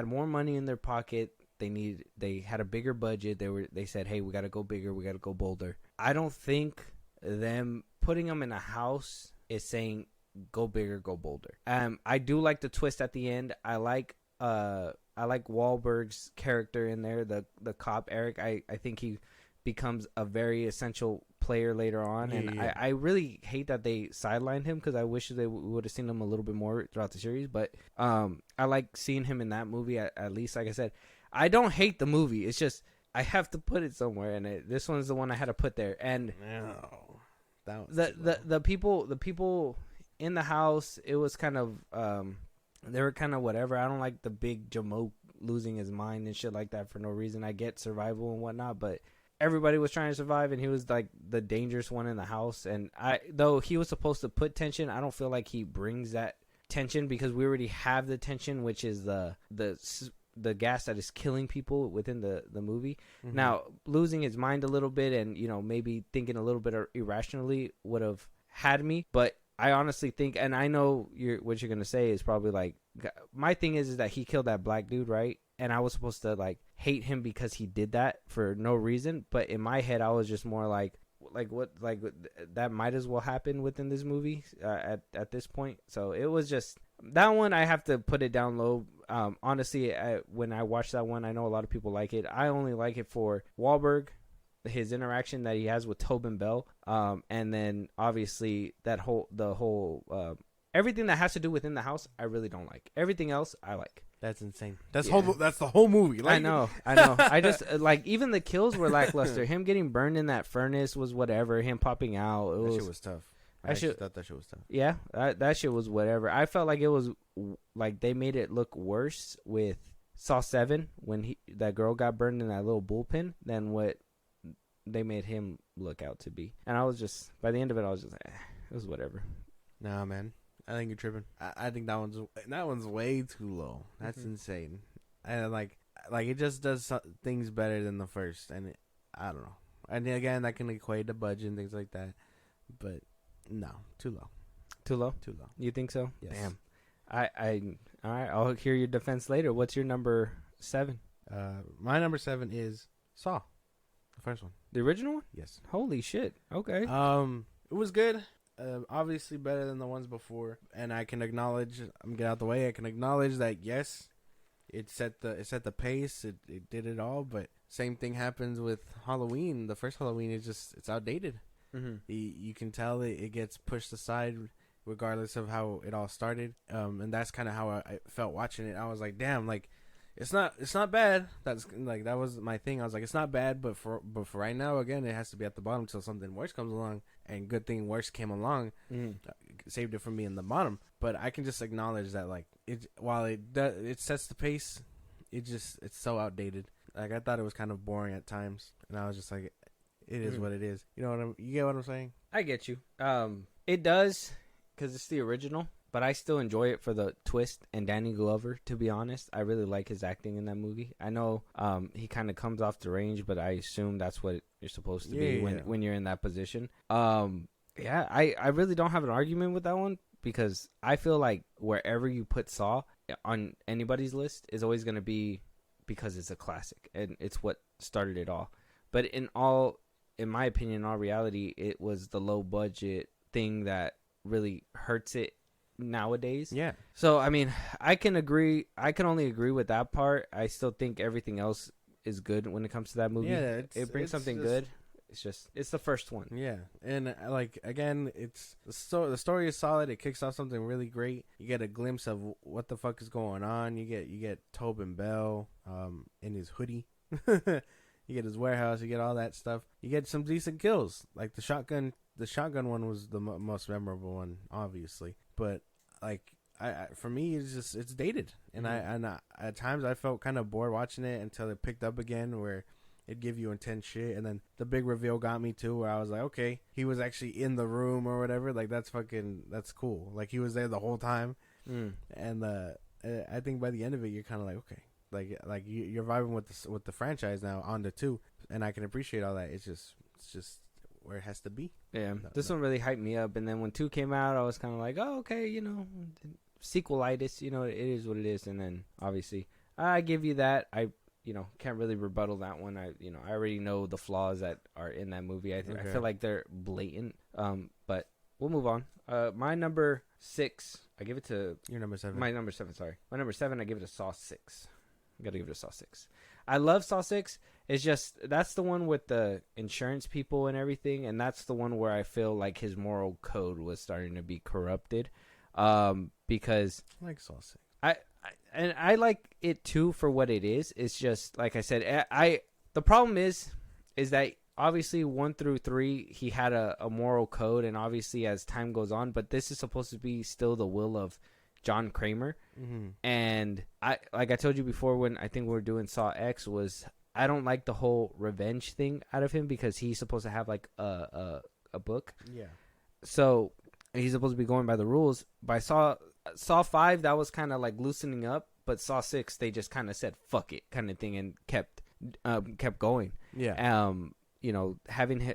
more money in their pocket. They had a bigger budget. They said, hey, we got to go bigger. We got to go bolder. I don't think them putting them in a house is saying go bigger, go bolder. I do like the twist at the end. I like Wahlberg's character in there, the cop Eric. I think he becomes a very essential player later on, I really hate that they sidelined him because I wish they would have seen him a little bit more throughout the series. But I like seeing him in that movie at least. Like I said, I don't hate the movie. It's just I have to put it somewhere, and this one's the one I had to put there. And the people in the house, it was kind of they were kind of whatever. I don't like the big Jamoke losing his mind and shit like that for no reason. I get survival and whatnot, but everybody was trying to survive, and he was like the dangerous one in the house. And though he was supposed to put tension, I don't feel like he brings that tension because we already have the tension, which is the gas that is killing people within the movie. Mm-hmm. Now, losing his mind a little bit and maybe thinking a little bit irrationally would have had me, but I honestly think, and I know what you're gonna say is probably like, my thing is that he killed that black dude, right? And I was supposed to like hate him because he did that for no reason. But in my head, I was just more like what, like that might as well happen within this movie at this point. So it was just that one. I have to put it down low. Honestly, when I watched that one, I know a lot of people like it. I only like it for Wahlberg, his interaction that he has with Tobin Bell, and then obviously the whole everything that has to do within the house. I really don't like. Everything else I like. That's insane. That's the whole movie. Like, I know. I just like even the kills were lackluster. Him getting burned in that furnace was whatever. Him popping out, that shit was tough. I thought that shit was tough. Yeah, that shit was whatever. I felt like it was like they made it look worse with Saw 7 when that girl got burned in that little bullpen than what they made him look out to be. And I was just, by the end of it, I was just like, it was whatever. Nah, man. I think you're tripping. I think that one's way too low. That's insane. And like it just does things better than the first. And I don't know. And again, that can equate to budget and things like that. But no, too low. Too low? Too low. You think so? Yes. Damn. All right. I'll hear your defense later. What's your number 7? My number 7 is Saw, the first one. The original one? Yes. Holy shit. Okay. It was good. Obviously better than the ones before, and I can acknowledge. I'm get out the way. I can acknowledge that yes, it set the pace. It did it all. But same thing happens with Halloween. The first Halloween is just it's outdated. Mm-hmm. You can tell it gets pushed aside regardless of how it all started. And that's kind of how I felt watching it. I was like, damn, like it's not bad. That's like that was my thing. I was like, it's not bad, but for right now, again, it has to be at the bottom until something worse comes along. And good thing worse came along, saved it from being the bottom. But I can just acknowledge that like while it sets the pace, it's so outdated. Like I thought it was kind of boring at times, and I was just like, it is what it is. You know you get what I'm saying? I get you. It does because it's the original. But I still enjoy it for the twist and Danny Glover, to be honest. I really like his acting in that movie. I know he kind of comes off the range, but I assume that's what you're supposed to be when you're in that position. I really don't have an argument with that one because I feel like wherever you put Saw on anybody's list is always going to be because it's a classic and it's what started it all. But in my opinion, in all reality, it was the low budget thing that really hurts it nowadays. Yeah. So I mean, I can only agree with that part. I still think everything else is good when it comes to that movie. Yeah, it brings something good. It's the first one. Yeah, and like again, the story is solid. It kicks off something really great. You get a glimpse of what the fuck is going on. You get Tobin Bell in his hoodie. You get his warehouse. You get all that stuff. You get some decent kills. Like the shotgun one was the most memorable one, obviously. But like for me, it's dated, and I at times I felt kind of bored watching it until it picked up again, where it'd give you intense shit, and then the big reveal got me too, where I was like, okay, he was actually in the room or whatever. Like that's cool. Like he was there the whole time, and I think by the end of it, you're kind of like, okay, like you're vibing with the franchise now on the 2, and I can appreciate all that. It's just where it has to be. Yeah, this one really hyped me up, and then when 2 came out, I was kind of like, oh, okay, sequelitis, it is what it is, and then obviously I give you that. I can't really rebuttal that one. I already know the flaws that are in that movie. I feel like they're blatant. But we'll move on. My number 6, I give it to your number 7. My number 7, sorry. My number 7, I give it a Saw 6. I gotta give it a Saw 6. I love Saw 6. It's just that's the one with the insurance people and everything, and that's the one where I feel like his moral code was starting to be corrupted. Because I like Saw 6. I like it too for what it is. It's just like I said. The problem is that obviously 1 through 3 he had a moral code, and obviously as time goes on, but this is supposed to be still the will of John Kramer. And I told you before when I think we were doing Saw X was I don't like the whole revenge thing out of him because he's supposed to have like a book. Yeah. So he's supposed to be going by the rules. By Saw 5, that was kind of like loosening up, but Saw 6 they just kind of said fuck it kind of thing and kept going. Yeah. Having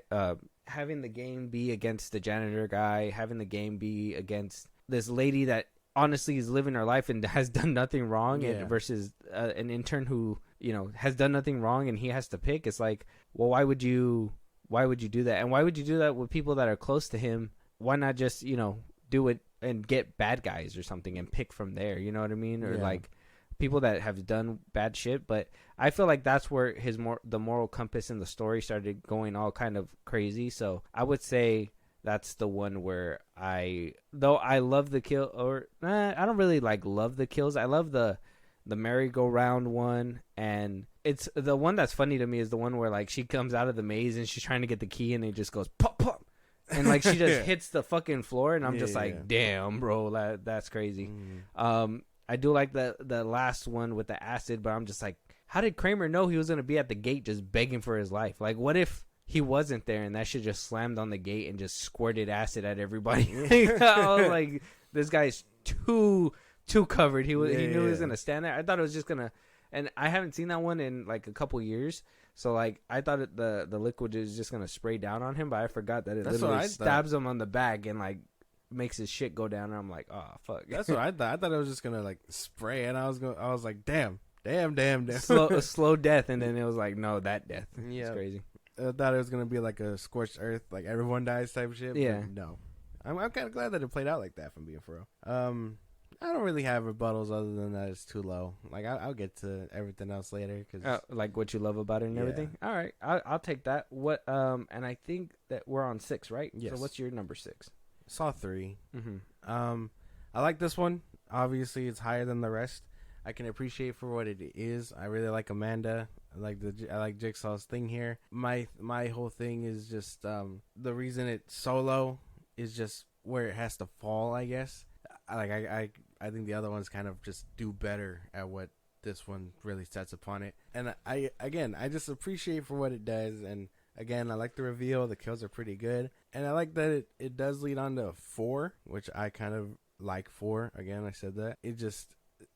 having the game be against the janitor guy, having the game be against this lady that honestly is living her life and has done nothing wrong, and versus an intern who, you know, has done nothing wrong and he has to pick. It's like, well, why would you do that? And why would you do that with people that are close to him? Why not just, you know, do it and get bad guys or something and pick from there? You know what I mean? Or like people that have done bad shit. But I feel like that's where the moral compass in the story started going all kind of crazy. So I would say that's the one where I love the kill, or I don't really like love the kills. I love the merry-go-round one, and it's the one that's funny to me is the one where like she comes out of the maze and she's trying to get the key and it just goes pop pop, and like she just hits the fucking floor, and I'm just like, damn, bro, that's crazy. I do like the last one with the acid, but I'm just like, how did Kramer know he was gonna be at the gate just begging for his life? Like, what if he wasn't there and that shit just slammed on the gate and just squirted acid at everybody? I was like, this guy's too covered. He knew he was gonna stand there. I thought it was just gonna, and I haven't seen that one in like a couple years. So like I thought the liquid is just gonna spray down on him, but I forgot that it literally stabs him on the back and like makes his shit go down. And I'm like, oh fuck. That's what I thought. I thought it was just gonna like spray, and I was like, damn. Slow death, and then it was like, no, that death. Yeah, it's crazy. I thought it was gonna be like a scorched earth, like everyone dies type shit. Yeah, but no. I'm kind of glad that it played out like that. From being for real. I don't really have rebuttals other than that it's too low. Like I'll get to everything else later, cause like what you love about it and everything. All right, I'll take that. What and I think that we're on 6, right? Yes. So what's your number 6? Saw 3. I like this one. Obviously, it's higher than the rest. I can appreciate for what it is. I really like Amanda. I like Jigsaw's thing here. My whole thing is just the reason it's so low is just where it has to fall, I guess. I think the other ones kind of just do better at what this one really sets upon it. And I just appreciate for what it does. And again, I like the reveal. The kills are pretty good. And I like that it does lead on to 4, which I kind of like 4. Again, I said that.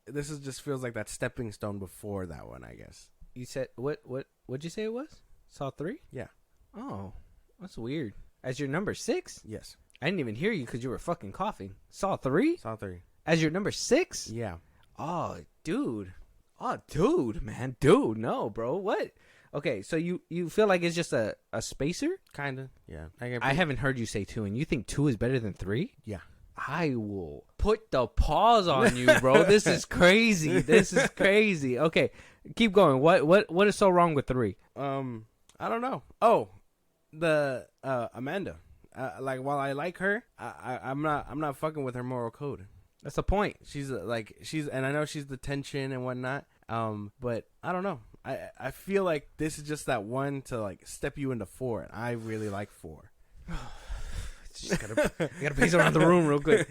This just feels like that stepping stone before that one, I guess. You said what'd you say it was? Saw 3? Yeah. Oh, that's weird. As your number 6? Yes. I didn't even hear you because you were fucking coughing. Saw 3? Saw 3. As your number 6? Yeah. Oh, dude. Oh, dude, man. Dude, no, bro. What? Okay, so you feel like it's just a spacer? Kind of, yeah. I haven't heard you say 2, and you think 2 is better than 3? Yeah. I will put the pause on you, bro. This is crazy. This is crazy. Okay, keep going. What is so wrong with 3? I don't know. Oh, the Amanda. Like, while I like her, I'm not fucking with her moral code. That's the point. She's and I know she's the tension and whatnot. But I don't know. I feel like this is just that one to like step you into 4, and I really like 4. Just gotta pace around the room real quick.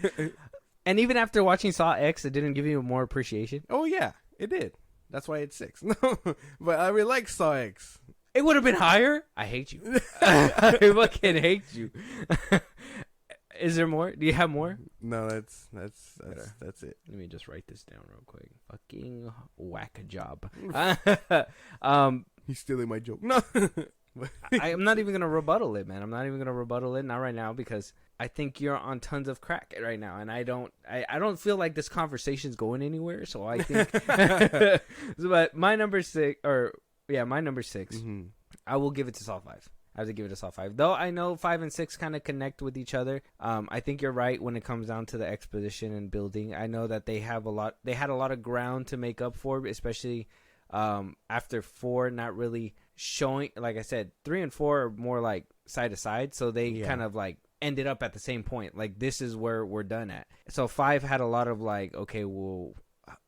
And even after watching Saw X, it didn't give you more appreciation? Oh yeah, it did. That's why it's 6. No, but I really like Saw X. It would have been higher. I hate you. I fucking hate you. Is there more? Do you have more? No, that's it. Let me just write this down real quick. Fucking whack a job. He's stealing my joke. No. I'm not even gonna rebuttal it, man. I'm not even gonna rebuttal it, not right now, because I think you're on tons of crack right now, and I don't feel like this conversation's going anywhere. So I think, but my number 6, Mm-hmm. I will give it to Saw 5. I have to give it to Saw 5, though I know 5 and 6 kind of connect with each other. I think you're right when it comes down to the exposition and building. I know that they had a lot of ground to make up for, especially after 4 not really showing. Like I said, 3 and 4 are more like side to side, so they kind of like ended up at the same point. Like, this is where we're done at. So 5 had a lot of like, okay, well,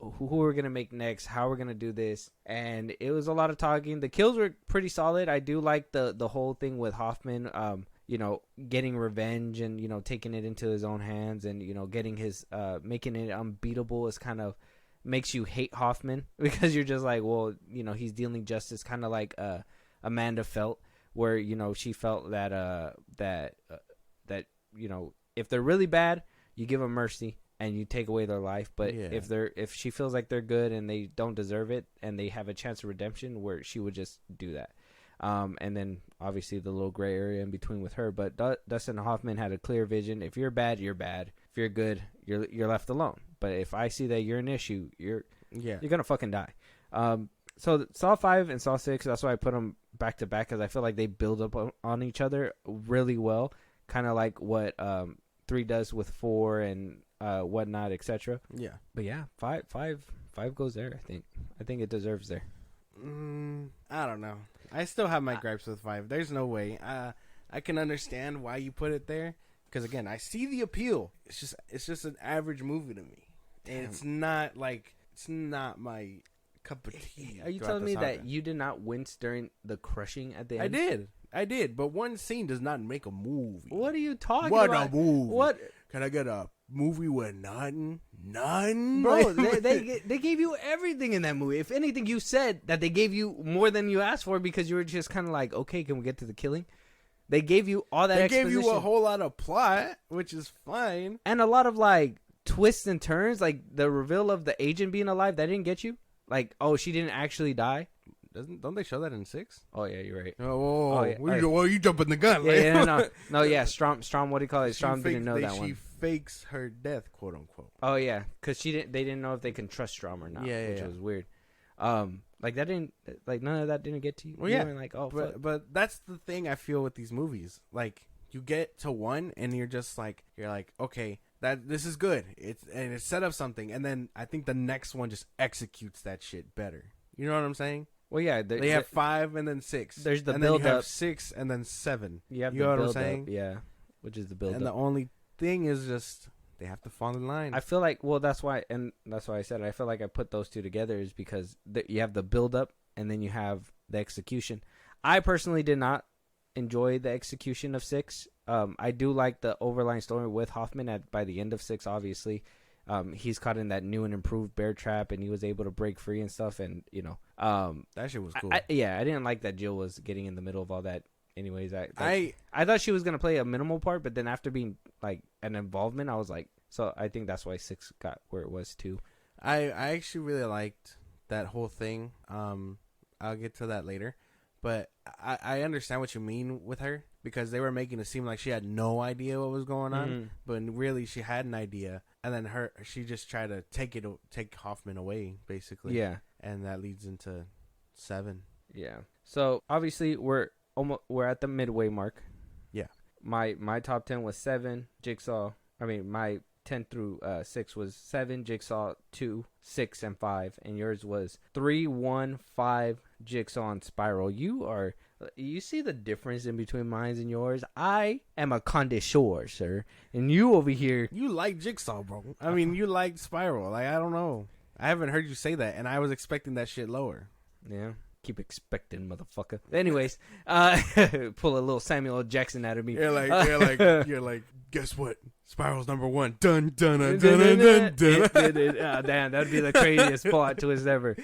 who are we gonna make next, how we're gonna do this, and it was a lot of talking. The kills were pretty solid. I do like the whole thing with Hoffman, getting revenge and taking it into his own hands, and getting his making it unbeatable is kind of makes you hate Hoffman, because you're just like, well, he's dealing justice, kind of like Amanda felt, where she felt that if they're really bad, you give them mercy and you take away their life. But if she feels like they're good and they don't deserve it and they have a chance of redemption, where she would just do that. And then obviously the little gray area in between with her. But Dustin Hoffman had a clear vision. If you're bad, you're bad. If you're good, you're left alone. But if I see that you're an issue, you're gonna fucking die. So Saw 5 and Saw 6, that's why I put them back to back, because I feel like they build up on each other really well, kind of like what 3 does with 4 and whatnot, etc. Yeah. But yeah, five goes there. I think it deserves there. I don't know. I still have my gripes with 5. There's no way. I can understand why you put it there, because again, I see the appeal. It's just an average movie to me, and it's not my cup of tea. Are you telling me that you did not wince during the crushing at the end? I did, but one scene does not make a movie. What are you talking about? What a movie! What? Can I get a movie with none? Bro, they gave you everything in that movie. If anything, you said that they gave you more than you asked for, because you were just kind of like, okay, can we get to the killing? They gave you all that exposition. They gave you a whole lot of plot, which is fine. And a lot of, like, twists and turns, like the reveal of the agent being alive, that didn't get you? Like, oh, she didn't actually die? Don't they show that in 6? Oh, yeah, you're right. Oh, yeah. Well, you jumping the gun. No, yeah, Strom, what do you call it? Strom didn't know that one. She fakes her death, quote unquote. Oh, yeah, because they didn't know if they can trust Strom or not, which was weird. Like, that didn't, like, none of that didn't get to you? Well, yeah. You like, oh, but that's the thing I feel with these movies. Like, you get to 1 and you're like, okay, this is good. It's set up something, and then I think the next one just executes that shit better. You know what I'm saying? Well, yeah, they have 5 and then 6. There's the and build then you up. have 6 and then 7. You know what I'm saying? Yeah, which is the build and up. The only thing is just they have to fall in line. I feel like, well, that's why I said I feel like I put those two together, is because you have the build up and then you have the execution. I personally did not enjoy the execution of 6. I do like the overlying story with Hoffman by the end of 6, obviously. He's caught in that new and improved bear trap, and he was able to break free and stuff, and, that shit was cool. I didn't like that Jill was getting in the middle of all that. Anyways, I thought she was going to play a minimal part, but then after being, like, an involvement, I was like, so I think that's why 6 got where it was, too. I actually really liked that whole thing. I'll get to that later. But I understand what you mean with her, because they were making it seem like she had no idea what was going on, but really she had an idea, and then she just tried to take Hoffman away, basically. Yeah, and that leads into 7. Yeah. So obviously we're at the midway mark. Yeah. My top 10 was 7 Jigsaw. I mean, my 10 through 6 was 7 Jigsaw, 2, 6, and 5, and yours was 3, 1, 5 Jigsaw and Spiral. You see the difference in between mine and yours? I am a connoisseur, sir, and you over here. You like Jigsaw, bro. I mean, you like Spiral. Like, I don't know. I haven't heard you say that, and I was expecting that shit lower. Yeah. Keep expecting, motherfucker. Anyways, pull a little Samuel L. Jackson out of me. You're like, guess what? Spiral's number 1. Dun dun dun dun dun dun. Oh, damn, that'd be the craziest plot twist ever.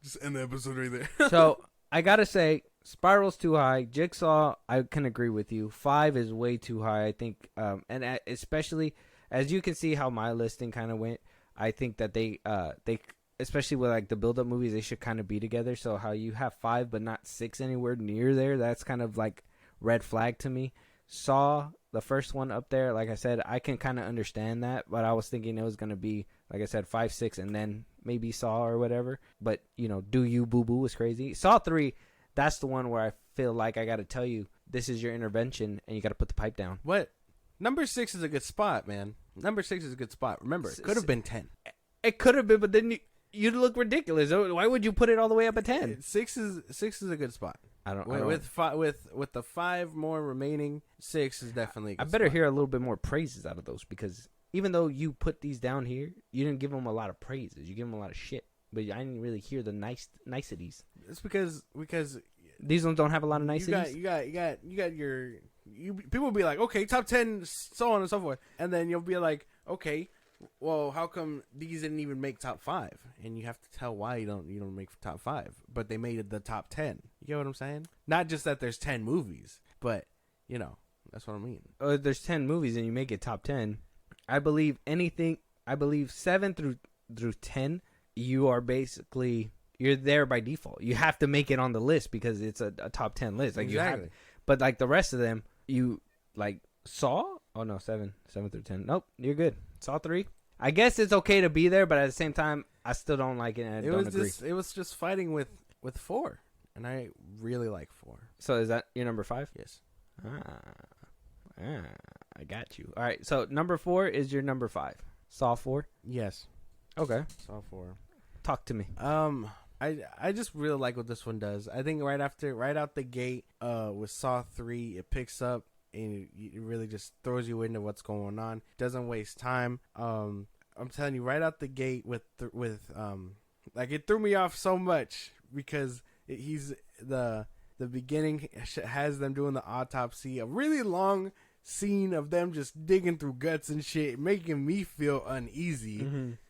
Just end the episode right there. So I gotta say, Spiral's too high. Jigsaw, I can agree with you. 5 is way too high, I think, and especially as you can see how my listing kind of went. I think that they especially with, like, the build-up movies, they should kind of be together. So how you have 5 but not 6 anywhere near there, that's kind of like red flag to me. Saw, the first one up there, like I said, I can kind of understand that, but I was thinking it was going to be, like I said, 5, 6, and then maybe Saw or whatever. But, Do You Boo Boo is crazy. Saw 3, that's the one where I feel like I got to tell you, this is your intervention, and you got to put the pipe down. What? Number 6 is a good spot, man. Number 6 is a good spot. Remember, it could have been 10. It could have been, but then you'd look ridiculous. Why would you put it all the way up at 10? 6 is a good spot. I don't. With the 5 more remaining, 6 is definitely a good I better spot. hear a little bit more praises out of those, because even though you put these down here, you didn't give them a lot of praises. You give them a lot of shit, but I didn't really hear the niceties. It's because these ones don't have a lot of niceties. You got your people will be like, okay, top 10, so on and so forth, and then you'll be like, okay, well, how come these didn't even make top 5? And you have to tell why you don't make top 5, but they made it the top 10. You get what I'm saying? Not just that there's 10 movies, but that's what I mean. There's 10 movies and you make it top 10. I believe 7 through 10, you are basically you're there by default. You have to make it on the list because it's a top 10 list. Like exactly. you have, but like the rest of them, you like Saw. Oh no, 7 through 10. Nope, you're good. Saw 3. I guess it's okay to be there, but at the same time, I still don't like it. And I don't agree. It was just fighting with 4, and I really like 4. So is that your number 5? Yes. I got you. All right. So number 4 is your number 5. Saw 4. Yes. Okay. Saw 4. Talk to me. I just really like what this one does. I think right out the gate, with Saw 3, it picks up and it really just throws you into what's going on. Doesn't waste time. I'm telling you, right out the gate with like it threw me off so much because the beginning has them doing the autopsy, a really long scene of them just digging through guts and shit, making me feel uneasy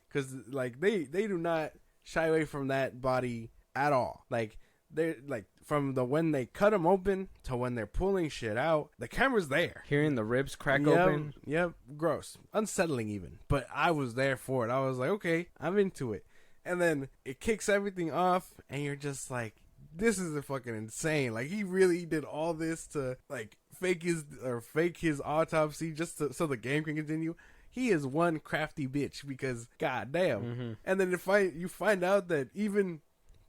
because like they do not shy away from that body at all. Like they're like from when they cut them open to when they're pulling shit out, the camera's there. Hearing the ribs crack open. Yep, gross, unsettling even. But I was there for it. I was like, okay, I'm into it. And then it kicks everything off, and you're just like, this is fucking insane. Like he really did all this to like fake his autopsy just so the game can continue. He is one crafty bitch because goddamn. And then you find out that even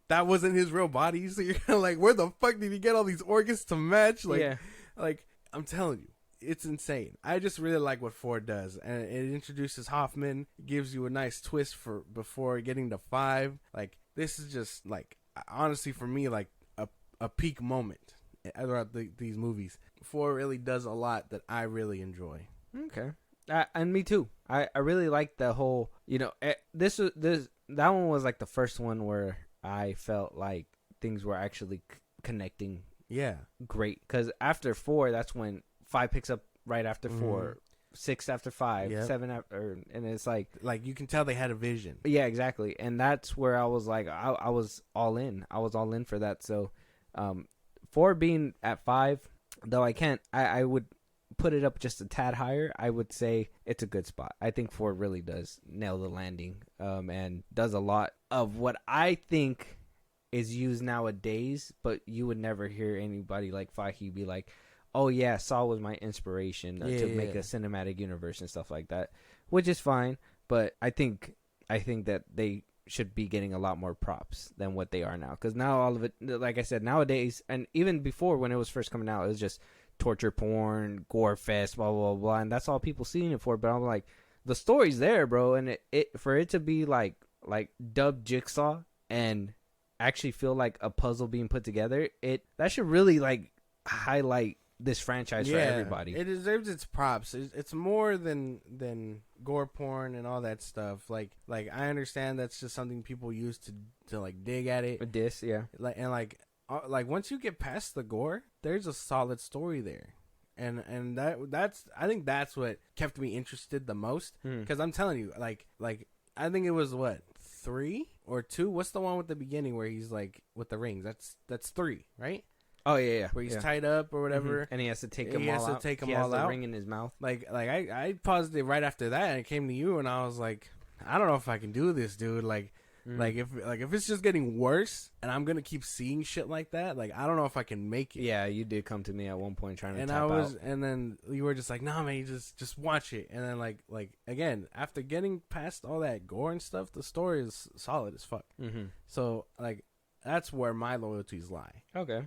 that wasn't his real body, so you're kind of like, where the fuck did he get all these organs to match? Like, like I'm telling you, it's insane. I just really like what 4 does, and it introduces Hoffman, gives you a nice twist for before getting to 5. Like this is just like honestly for me like a peak moment throughout these movies. 4 really does a lot that I really enjoy. Okay. And me too. I really like the whole, that one was like the first one where I felt like things were actually connecting. Yeah. Great. Because after 4, that's when 5 picks up right after 4, 6 after 5, 7 after, and it's like you can tell they had a vision. Yeah, exactly. And that's where I was like, I was all in. I was all in for that. So, 4 being at 5, though I would put it up just a tad higher. I would say it's a good spot. I think 4 really does nail the landing, and does a lot of what I think is used nowadays, but you would never hear anybody like Fahey be like, oh yeah, Saw was my inspiration to make a cinematic universe and stuff like that, which is fine. But I think that they should be getting a lot more props than what they are now, because now all of it, like I said, nowadays, and even before when it was first coming out, it was just torture porn, gore fest, blah blah blah, and that's all people seeing it for. But I'm like, the story's there, bro, and it for it to be like dubbed Jigsaw and actually feel like a puzzle being put together, that should really like highlight this franchise for everybody. It deserves its props. It's more than gore porn and all that stuff. Like I understand that's just something people use to like dig at it. A diss, yeah. Like once you get past the gore, there's a solid story there. And that's I think that's what kept me interested the most, because I'm telling you, like I think it was what, 3 or 2? What's the one with the beginning where he's like with the rings? That's 3, right? Oh yeah. Where he's tied up or whatever, and he has to take them all out. He has all the out. ring in his mouth. Like I paused it right after that, and it came to you, and I was like, I don't know if I can do this, dude. Like if it's just getting worse, and I'm gonna keep seeing shit like that, like I don't know if I can make it. Yeah, you did come to me at one point trying to and tap out. And then you were just like, nah, man, just watch it. And then like again, after getting past all that gore and stuff, the story is solid as fuck. So like that's where my loyalties lie. Okay,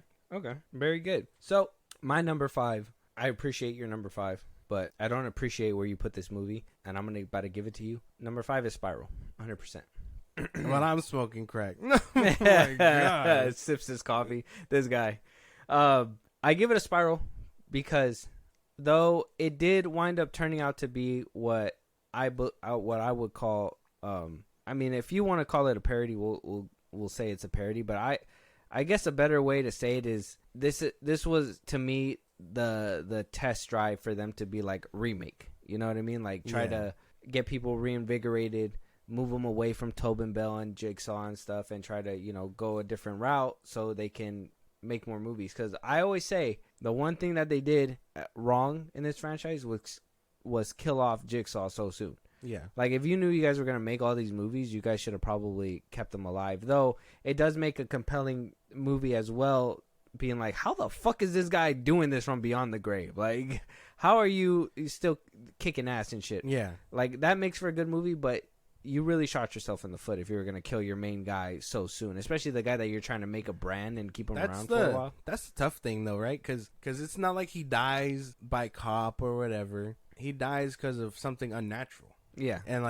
very good. So my number 5, I appreciate your number 5, but I don't appreciate where you put this movie, and I'm about to give it to you. Number 5 is Spiral, 100%. Well, I'm smoking crack. Oh my God. Sips his coffee. This guy. I give it a Spiral because though it did wind up turning out to be what I would call, I mean, if you want to call it a parody, we'll say it's a parody. But I guess a better way to say it is this was to me the test drive for them to be like remake. You know what I mean? Like try to get people reinvigorated, move them away from Tobin Bell and Jigsaw and stuff, and try to, go a different route so they can make more movies. Because I always say the one thing that they did wrong in this franchise was kill off Jigsaw so soon. Yeah. Like, if you knew you guys were going to make all these movies, you guys should have probably kept them alive. Though, it does make a compelling movie as well, being like, how the fuck is this guy doing this from beyond the grave? Like, how are you still kicking ass and shit? Yeah. Like, that makes for a good movie, but you really shot yourself in the foot if you were going to kill your main guy so soon, especially the guy that you're trying to make a brand and keep him around for a while. That's the tough thing, though, right? Because it's not like he dies by cop or whatever. He dies because of something unnatural. Yeah. And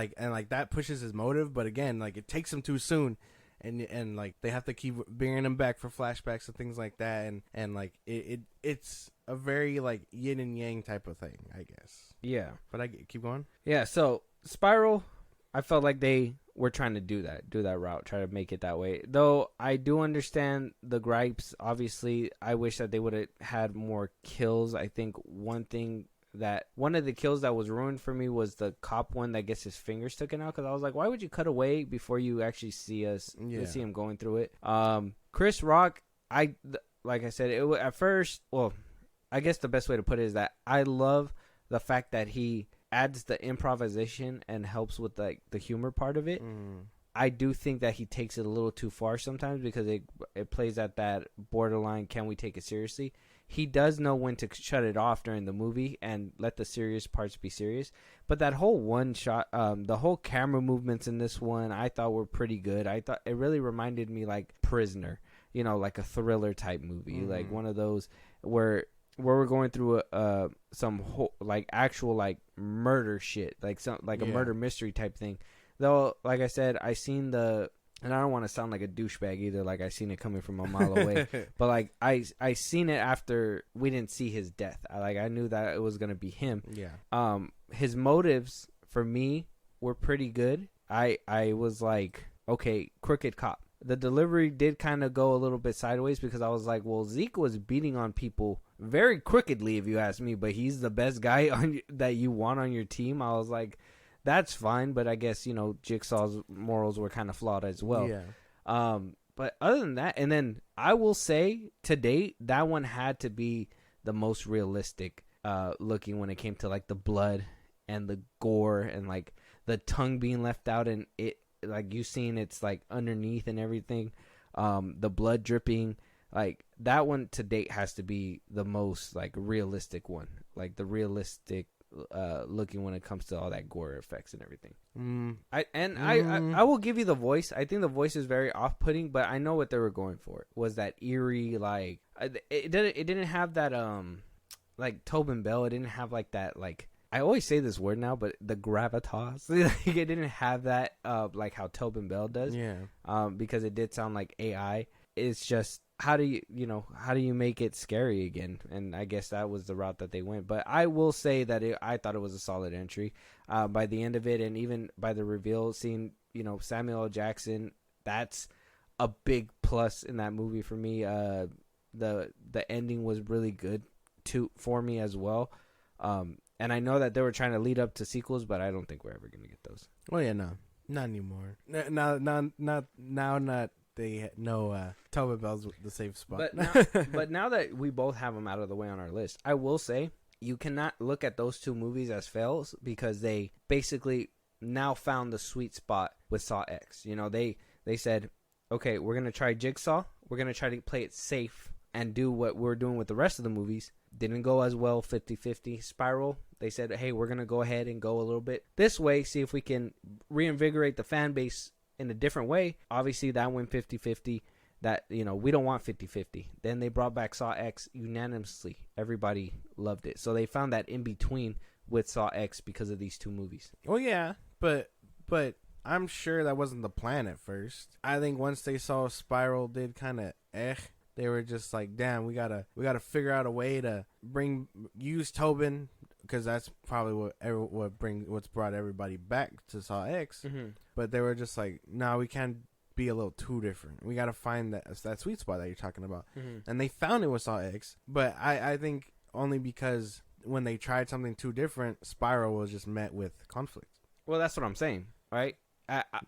that pushes his motive, but again, like, it takes him too soon. And like, they have to keep bringing him back for flashbacks and things like that. And like, it's a very, like, yin and yang type of thing, I guess. Yeah. But keep going. Yeah, so Spiral, I felt like they were trying to do that route, try to make it that way. Though I do understand the gripes. Obviously, I wish that they would have had more kills. I think one of the kills that was ruined for me was the cop one that gets his fingers taken out, because I was like, why would you cut away before you actually see him going through it? Chris Rock, like I said, at first, well, I guess the best way to put it is that I love the fact that he adds the improvisation and helps with, like, the humor part of it. I do think that he takes it a little too far sometimes, because it plays at that borderline, can we take it seriously? He does know when to shut it off during the movie and let the serious parts be serious. But that whole one shot, the whole camera movements in this one, I thought were pretty good. I thought it really reminded me like Prisoner, like a thriller type movie, like one of those where we're going through like actual like murder shit, like a murder mystery type thing. Though, like I said, and I don't want to sound like a douchebag either, like I seen it coming from a mile away. But like I seen it after we didn't see his death. I knew that it was gonna be him. Yeah. His motives for me were pretty good. I was like, okay, crooked cop. The delivery did kind of go a little bit sideways, because I was like, well, Zeke was beating on people very crookedly, if you ask me, but he's the best guy that you want on your team. I was like, that's fine, but I guess, Jigsaw's morals were kind of flawed as well. Yeah. But other than that, and then I will say, to date, that one had to be the most realistic looking when it came to, like, the blood and the gore and, like, the tongue being left out, and it, like, you seen it's, like, underneath and everything. The blood dripping. Like, that one to date has to be the most, like, realistic one. Like, the realistic looking when it comes to all that gore effects and everything. I will give you the voice. I think the voice is very off-putting, but I know what they were going for. Was that eerie, like, it didn't have that like Tobin Bell. It didn't have like that, like, I always say this word now, but the gravitas. Like, it didn't have that like how Tobin Bell does. Yeah. Because it did sound like AI. It's just, how do you make it scary again? And I guess that was the route that they went. But I will say that I thought it was a solid entry by the end of it, and even by the reveal, seeing Samuel L. Jackson, that's a big plus in that movie for me. The ending was really good for me as well. And I know that they were trying to lead up to sequels, but I don't think we're ever gonna get those. Well, yeah, no, not anymore. Not. They know Tobin Bell's the safe spot. But now that we both have them out of the way on our list, I will say you cannot look at those two movies as fails, because they basically now found the sweet spot with Saw X. They said, okay, we're going to try Jigsaw. We're going to try to play it safe and do what we're doing with the rest of the movies. Didn't go as well, 50-50. Spiral, they said, hey, we're going to go ahead and go a little bit this way, see if we can reinvigorate the fan base in a different way. Obviously, that went 50-50. That, we don't want 50-50. Then they brought back Saw X unanimously. Everybody loved it. So they found that in between with Saw X because of these two movies. Well, yeah, but I'm sure that wasn't the plan at first. I think once they saw Spiral did kind of they were just like, damn, we gotta figure out a way to use Tobin, because that's probably what's brought everybody back to Saw X. Mm-hmm. But they were just like, nah, we can't be a little too different. We got to find that sweet spot that you're talking about. Mm-hmm. And they found it with Saw X. But I think only because when they tried something too different, Spiral was just met with conflict. Well, that's what I'm saying, right?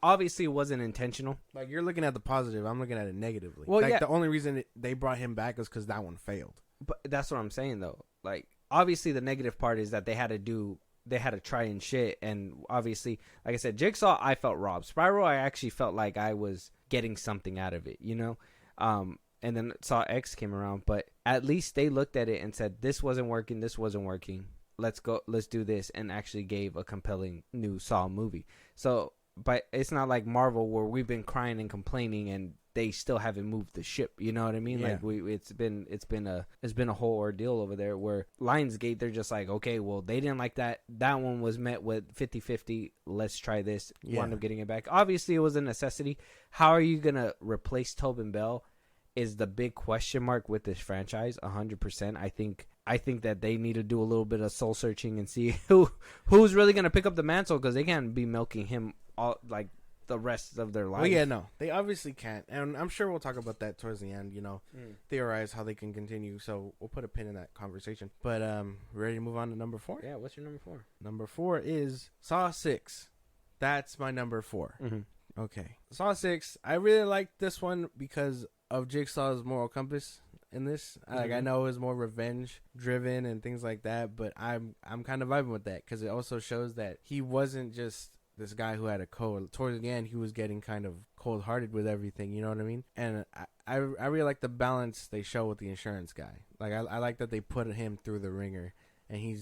Obviously, it wasn't intentional. Like, you're looking at the positive. I'm looking at it negatively. Well, the only reason they brought him back is because that one failed. But that's what I'm saying, though. Like, obviously, the negative part is that they had to do they had to try and shit. And obviously, like I said, Jigsaw, I felt robbed. Spiral, I actually felt like I was getting something out of it, you know? And then Saw X came around, but at least they looked at it and said, this wasn't working, let's do this, and actually gave a compelling new Saw movie. So, but it's not like Marvel where we've been crying and complaining and they still haven't moved the ship. You know what I mean? Yeah. Like it's been a whole ordeal over there where Lionsgate, they're just like, okay, well, they didn't like that. That one was met with 50-50. Let's try this. Yeah. Wound up getting it back. Obviously, it was a necessity. How are you going to replace Tobin Bell is the big question mark with this franchise. 100%. I think that they need to do a little bit of soul searching and see who's really going to pick up the mantle, because they can't be milking him all like the rest of their life. Well, yeah, no, they obviously can't, and I'm sure we'll talk about that towards the end. You know, theorize how they can continue. So we'll put a pin in that conversation. But ready to move on to number 4? Yeah, what's your number 4? Number 4 is Saw 6. That's my number 4. Mm-hmm. Okay, Saw 6. I really like this one because of Jigsaw's moral compass in this. Like, I know it's more revenge driven and things like that, but I'm kind of vibing with that because it also shows that he wasn't just this guy who had a code. Towards the end, he was getting kind of cold-hearted with everything, you know what I mean? And I really like the balance they show with the insurance guy. Like, I like that they put him through the ringer, and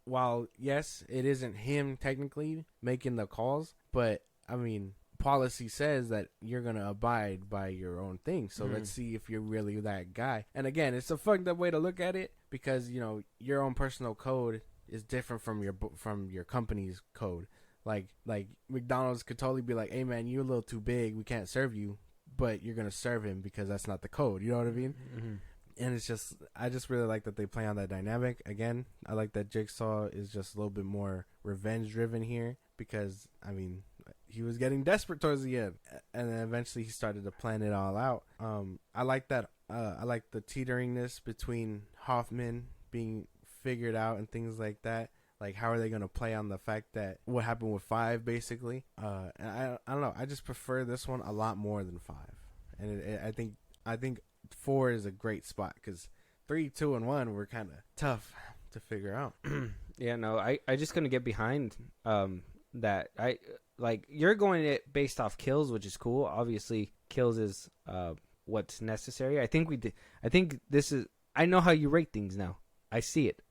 while, yes, it isn't him technically making the calls, but, I mean, policy says that you're going to abide by your own thing, so let's see if you're really that guy. And again, it's a fucked up way to look at it, because, you know, your own personal code is different from your company's code. Like McDonald's could totally be like, hey man, you're a little too big, we can't serve you, but you're gonna serve him because that's not the code, you know what I mean? And it's just, I just really like that they play on that dynamic. Again, I like that Jigsaw is just a little bit more revenge driven here, because I mean, he was getting desperate towards the end, and then eventually he started to plan it all out. I like that. I like the teeteringness between Hoffman being figured out and things like that. Like, how are they going to play on the fact that what happened with 5, basically? And I don't know. I just prefer this one a lot more than 5. And I think 4 is a great spot, because 3, 2, and 1 were kind of tough to figure out. Yeah, no, I just couldn't get behind that. You're going it based off kills, which is cool. Obviously, kills is what's necessary. I think this is. I know how you rate things now. I see it.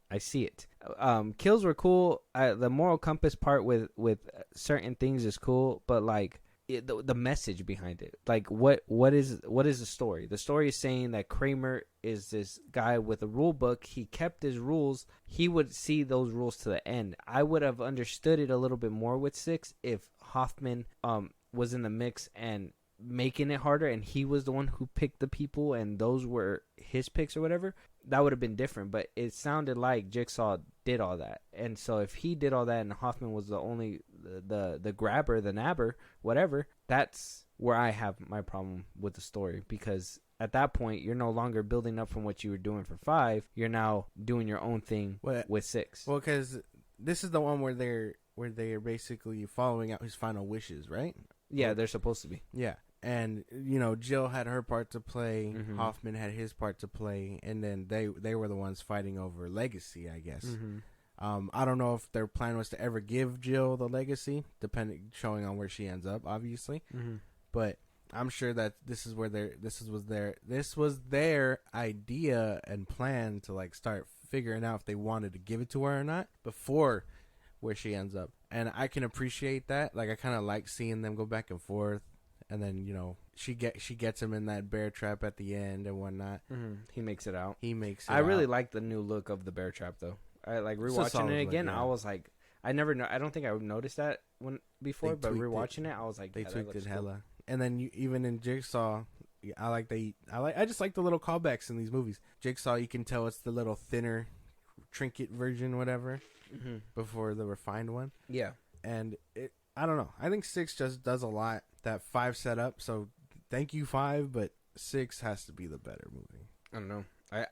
Kills were cool. The moral compass part with certain things is cool, but like the message behind it, like what is the story? The story is saying that Kramer is this guy with a rule book. He kept his rules. He would see those rules to the end. I would have understood it a little bit more with 6 if Hoffman was in the mix and making it harder, and he was the one who picked the people and those were his picks or whatever. That would have been different, but it sounded like Jigsaw did all that. And so if he did all that and Hoffman was the only the grabber, the nabber, whatever, that's where I have my problem with the story, because at that point you're no longer building up from what you were doing for 5. You're now doing your own thing with 6. Well, because this is the one where they're basically following out his final wishes, right? Yeah, they're supposed to be. Yeah. And, you know, Jill had her part to play, Hoffman had his part to play, and then they were the ones fighting over legacy, I guess. I don't know if their plan was to ever give Jill the legacy, showing on where she ends up, obviously. But I'm sure that this was their idea and plan to like start figuring out if they wanted to give it to her or not before where she ends up. And I can appreciate that. Like, I kind of like seeing them go back and forth. And then, you know, she gets him in that bear trap at the end and whatnot. He makes it out. I really like the new look of the bear trap, though. I like rewatching it again. I was like, I don't think I would notice that before, but rewatching it, I was like, they tweaked it hella. Cool. And then even in Jigsaw, I just like the little callbacks in these movies. Jigsaw, you can tell it's the little thinner trinket version, whatever, before the refined one. Yeah. And I don't know. I think 6 just does a lot that 5 set up. So thank you, 5, but 6 has to be the better movie. I don't know.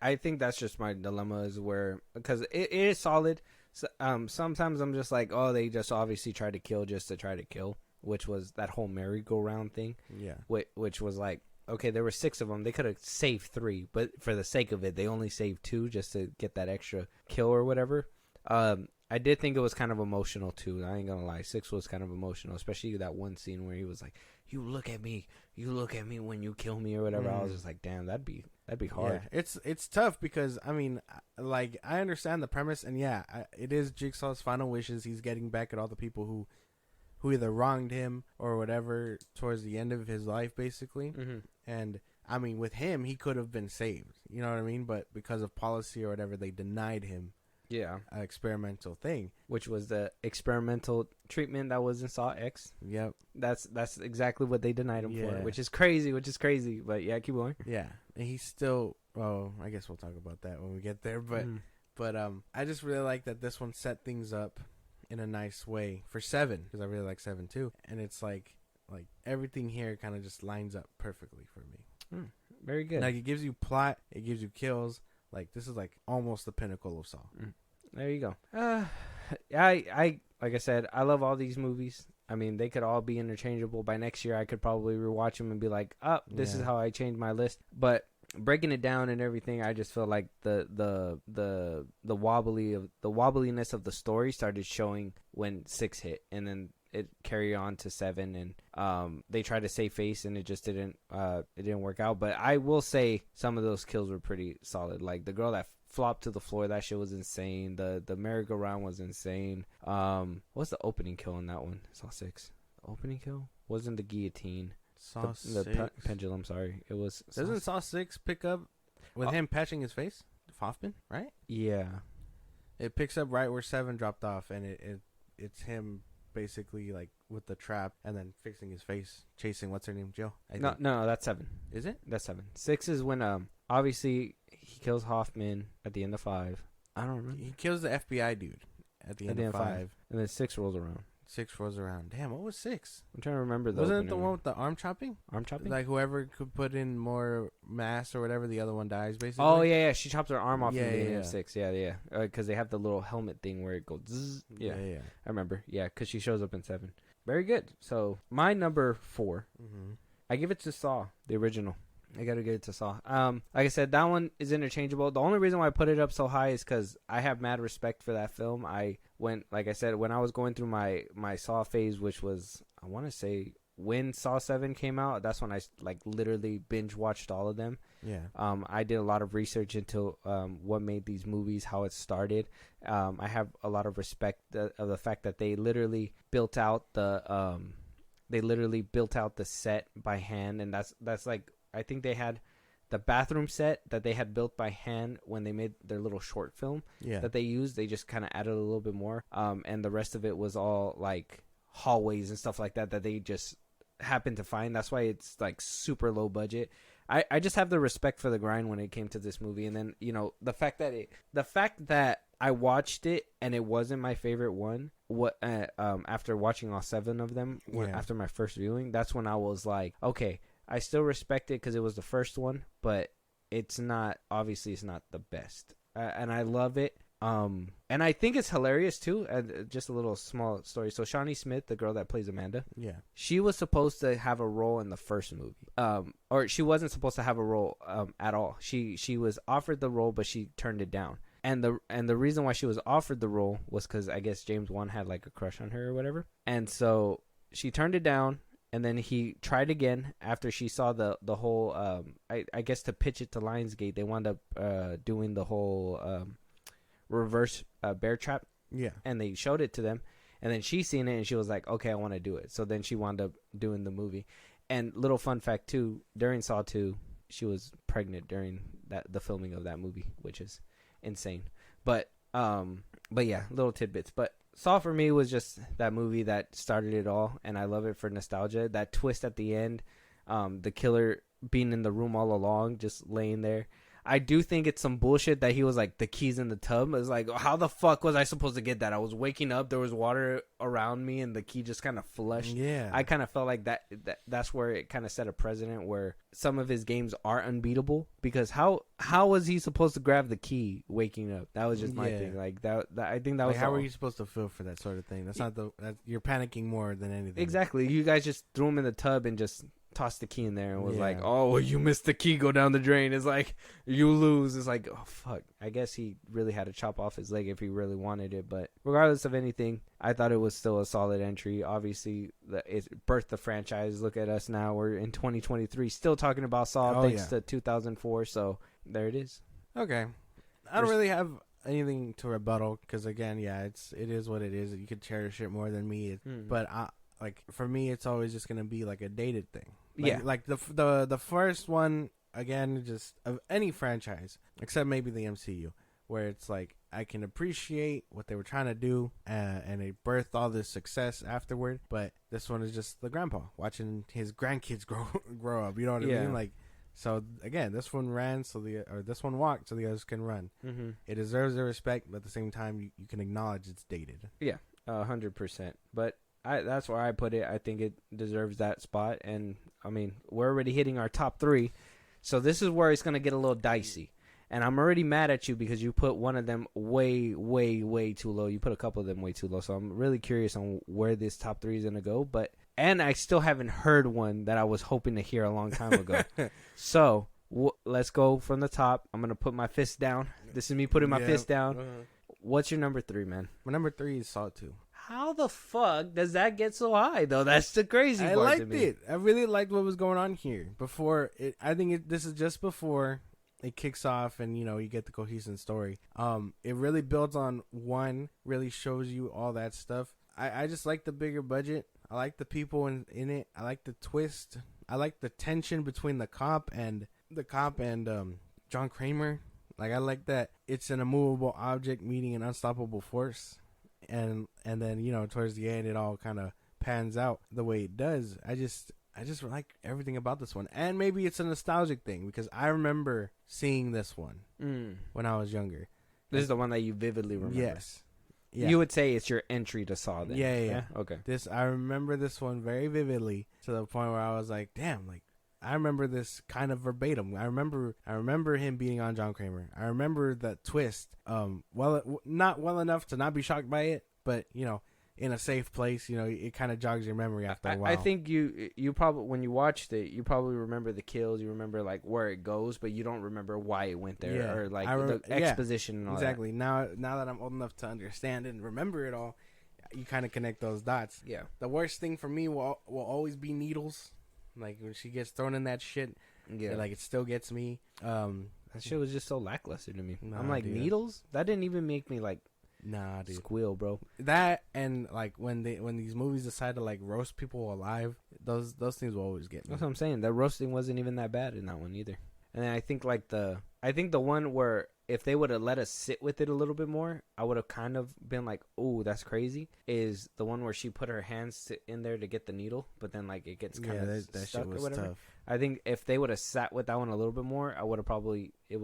I think that's just my dilemma, is where, because it is solid. So, sometimes I'm just like, oh, they just obviously tried to kill just to try to kill, which was that whole merry-go-round thing. Yeah. Which was like, okay, there were 6 of them. They could have saved 3, but for the sake of it, they only saved 2 just to get that extra kill or whatever. I did think it was kind of emotional too. I ain't gonna lie, 6 was kind of emotional, especially that one scene where he was like, you look at me when you kill me or whatever. I was just like, damn, that'd be hard. Yeah, it's tough because I mean, like, I understand the premise, and yeah, it is Jigsaw's final wishes. He's getting back at all the people who either wronged him or whatever towards the end of his life, basically. Mm-hmm. And I mean, with him, he could have been saved. You know what I mean? But because of policy or whatever, they denied him. Yeah, an experimental thing, which was the experimental treatment that was in Saw X. Yep, that's exactly what they denied him for, which is crazy. But yeah, keep going. Yeah, and he's still. Oh, I guess we'll talk about that when we get there. But I just really like that this one set things up in a nice way for 7, because I really like 7 too. And it's like everything here kind of just lines up perfectly for me. Very good. Like, it gives you plot, it gives you kills. Like, this is like almost the pinnacle of Saw. There you go. I like I said, I love all these movies. I mean, they could all be interchangeable. By next year, I could probably rewatch them and be like, "Oh, this is how I changed my list." But breaking it down and everything, I just feel like the wobbliness of the story started showing when 6 hit, and then it carried on to 7, and they tried to save face, and it just didn't work out. But I will say some of those kills were pretty solid. Like the girl that flopped to the floor, that shit was insane. The merry-go-round was insane. What's the opening kill in that one? Saw 6. The opening kill wasn't the guillotine. Saw 6. The pendulum. Sorry, it was. Doesn't Saw 6 pick up with him patching his face? Hoffman, right? Yeah. It picks up right where 7 dropped off, and it's him basically like with the trap and then fixing his face, chasing what's her name, Jill. No, that's 7. Is it? That's 7. 6 is when obviously he kills Hoffman at the end of 5. I don't remember. He kills the FBI dude at the end of 5. And then 6 rolls around. 6 rolls around. Damn, what was 6? I'm trying to remember. Wasn't it the one with the arm chopping? Arm chopping? Like whoever could put in more mass or whatever, the other one dies, basically. Oh, yeah. She chops her arm off in the beginning yeah. of 6. Yeah. Because they have the little helmet thing where it goes zzz. Yeah. I remember. Yeah, because she shows up in 7. Very good. So, my number 4, I give it to Saw, the original. I gotta give it to Saw. Like I said, that one is interchangeable. The only reason why I put it up so high is because I have mad respect for that film. Like I said, when I was going through my Saw phase, which was, I want to say, when Saw 7 came out, that's when I like literally binge watched all of them. Yeah. I did a lot of research into what made these movies, how it started. I have a lot of respect of the fact that they literally built out the set by hand, and that's like, I think they had the bathroom set that they had built by hand when they made their little short film that they used. They just kind of added a little bit more, and the rest of it was all like hallways and stuff like that they just happened to find. That's why it's like super low budget. I just have the respect for the grind when it came to this movie. And then, you know, the fact that I watched it and it wasn't my favorite one, after watching all 7 of them, after my first viewing, that's when I was like, okay, I still respect it because it was the first one, but it's not the best. And I love it. And I think it's hilarious too. Just a little small story. So Shawnee Smith, the girl that plays Amanda, she was supposed to have a role in the first movie. Or she wasn't supposed to have a role at all. She was offered the role, but she turned it down. And the reason why she was offered the role was because I guess James Wan had like a crush on her or whatever. And so she turned it down. And then he tried again after she saw the whole. I guess to pitch it to Lionsgate, they wound up doing the whole reverse bear trap. Yeah. And they showed it to them, and then she seen it and she was like, "Okay, I want to do it." So then she wound up doing the movie. And little fun fact too, during Saw 2, she was pregnant during the filming of that movie, which is insane. But yeah, little tidbits. But Saw for me was just that movie that started it all, and I love it for nostalgia. That twist at the end, the killer being in the room all along, just laying there. I do think it's some bullshit that he was like, the keys in the tub. It's like, how the fuck was I supposed to get that? I was waking up, there was water around me, and the key just kind of flushed. Yeah. I kind of felt like that's where it kind of set a precedent where some of his games are unbeatable, because how was he supposed to grab the key waking up? That was just my thing. Like that I think that was how were you supposed to feel for that sort of thing? That's not you're panicking more than anything. Exactly. You guys just threw him in the tub and just tossed the key in there and was Yeah. like, oh, well, you missed the key, go down the drain. It's like, you lose. It's like, oh, fuck. I guess he really had to chop off his leg if he really wanted it. But regardless of anything, I thought it was still a solid entry. Obviously, it birthed the franchise. Look at us now. We're in 2023 still talking about Saw thanks to 2004. So there it is. Okay. I don't really have anything to rebuttal because, again, it is what it is. You could cherish it more than me. But for me, it's always just gonna be like a dated thing. Like the first one, again, just of any franchise except maybe the MCU, where it's like I can appreciate what they were trying to do, and they birthed all this success afterward. But this one is just the grandpa watching his grandkids grow up. You know what I mean? Like, so again, this one ran this one walked so the others can run. Mm-hmm. It deserves their respect, but at the same time, you can acknowledge it's dated. Yeah, 100%. But that's where I put it. I think it deserves that spot. And, I mean, we're already hitting our top 3. So this is where it's going to get a little dicey. And I'm already mad at you because you put one of them way, way, way too low. You put a couple of them way too low. So I'm really curious on where this top 3 is going to go. And I still haven't heard one that I was hoping to hear a long time ago. So let's go from the top. I'm going to put my fist down. This is me putting my fist down. What's your number 3, man? My number 3 is Saw 2. How the fuck does that get so high, though? That's the crazy part. I liked it. I really liked what was going on here. I think this is just before it kicks off and, you get the cohesive story. It really builds on 1, really shows you all that stuff. I just like the bigger budget. I like the people in it. I like the twist. I like the tension between the cop and John Kramer. Like, I like that it's an immovable object meeting an unstoppable force. And then, towards the end, it all kind of pans out the way it does. I just like everything about this one. And maybe it's a nostalgic thing because I remember seeing this one when I was younger. This is the one that you vividly remember. Yes. Yeah. You would say it's your entry to Saw then. Yeah. Okay. I remember this one very vividly to the point where I was like, damn, like, I remember this kind of verbatim. I remember him being on John Kramer. I remember that twist. Not well enough to not be shocked by it, but in a safe place. It kind of jogs your memory after a while. I think you probably, when you watched it, you probably remember the kills. You remember like where it goes, but you don't remember why it went there or like the exposition and all exactly. that. Now that I'm old enough to understand and remember it all, you kind of connect those dots. Yeah. The worst thing for me will always be needles. Like, when she gets thrown in that shit, it still gets me. That shit was just so lackluster to me. Nah, I'm like, dude. Needles? That didn't even make me, like, nah, dude. squeal, bro. That, and, like, when these movies decide to, like, roast people alive, those things will always get me. That's what I'm saying. The roasting wasn't even that bad in that one either. And then I think, like, the one where if they would have let us sit with it a little bit more, I would have kind of been like, "Ooh, that's crazy." Is the one where she put her hands in there to get the needle, but then like it gets kind of that stuck shit was or whatever. tough. I think if they would have sat with that one a little bit more, it would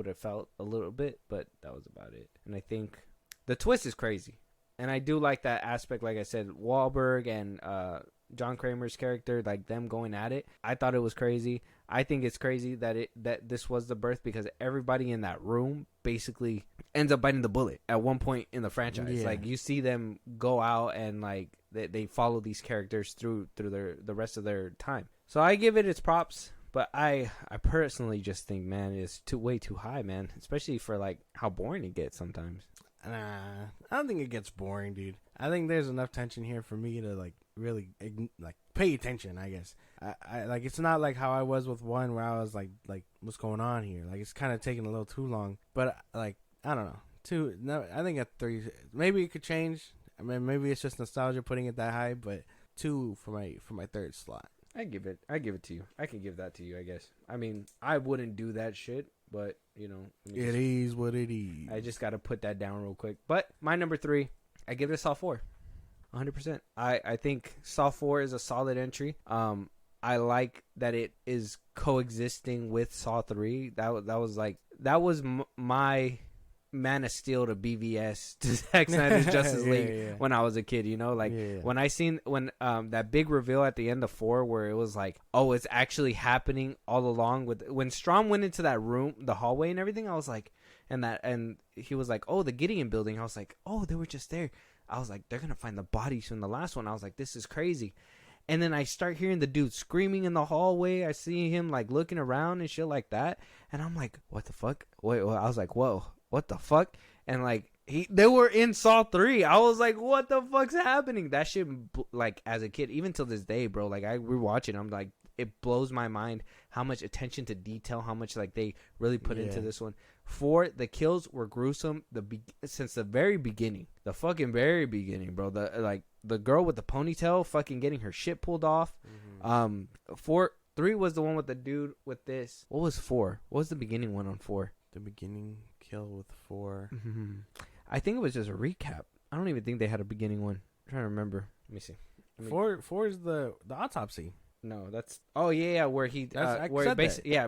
have felt a little bit, but that was about it. And I think the twist is crazy, and I do like that aspect. Like I said, Wahlberg and John Kramer's character, like them going at it. I thought it was crazy. I think it's crazy that this was the birth because everybody in that room basically ends up biting the bullet at one point in the franchise. Yeah. Like you see them go out and like they follow these characters through the rest of their time. So I give it its props, but I personally just think, man, it's way too high, man. Especially for like how boring it gets sometimes. Nah, I don't think it gets boring, dude. I think there's enough tension here for me to like really like pay attention. I guess I like it's not like how I was with one where I was like what's going on here? Like it's kind of taking a little too long. But like I don't know. 2. No, I think a 3. Maybe it could change. I mean, maybe it's just nostalgia putting it that high. But 2 for my third slot. I give it to you. I can give that to you, I guess. I mean, I wouldn't do that shit, but it is what it is. I just got to put that down real quick. But my number 3, I give it a Saw 4. 100%. I think Saw 4 is a solid entry. I like that it is coexisting with Saw 3. That was my Man of Steel to BVS to Zack Snyder's Justice League when I was a kid, when I seen that big reveal at the end of 4 where it was like, oh, it's actually happening all along with when Strom went into that room, the hallway and everything. I was like, and he was like, oh, the Gideon building. I was like, oh, they were just there. I was like, they're gonna find the bodies from the last one. I was like, this is crazy. And then I start hearing the dude screaming in the hallway. I see him like looking around and shit like that. And I'm like, what the fuck? Wait, I was like, whoa, what the fuck? And like, they were in Saw 3. I was like, what the fuck's happening? That shit, like, as a kid, even till this day, bro, like, I rewatch it. I'm like, it blows my mind how much attention to detail, how much, like, they really put into this one. 4, the kills were gruesome since the very beginning. The fucking very beginning, bro. The girl with the ponytail fucking getting her shit pulled off. 3 was the one with the dude with this. What was 4? What was the beginning one on 4? The beginning kill with 4. I think it was just a recap. I don't even think they had a beginning one. I'm trying to remember. Let me see. 4 is the autopsy. No, that's where he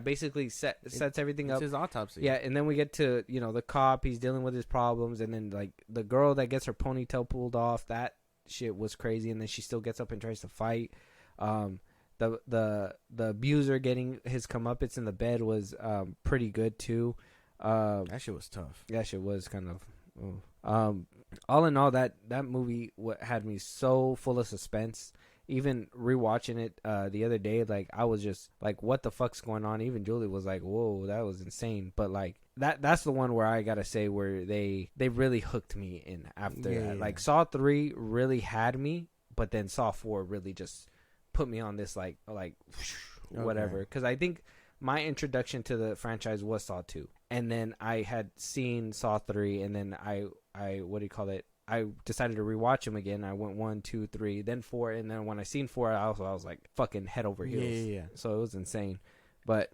basically sets everything up. It's his autopsy. Yeah, and then we get to the cop. He's dealing with his problems, and then like the girl that gets her ponytail pulled off. That shit was crazy, and then she still gets up and tries to fight. The abuser getting his comeuppance in the bed was pretty good too. That shit was tough. That shit was kind of. All in all, that movie had me so full of suspense. Even rewatching it the other day, like I was just like, what the fuck's going on? Even Julie was like, whoa, that was insane. But like that's the one where I gotta say where they really hooked me in after that. Like Saw 3 really had me, but then Saw 4 really just put me on this like whatever. Because I think my introduction to the franchise was Saw 2, and then I had seen Saw 3, and then I I decided to rewatch them again. I went 1, 2, 3, then 4, and then when I seen 4, I was like fucking head over heels. Yeah. So it was insane. But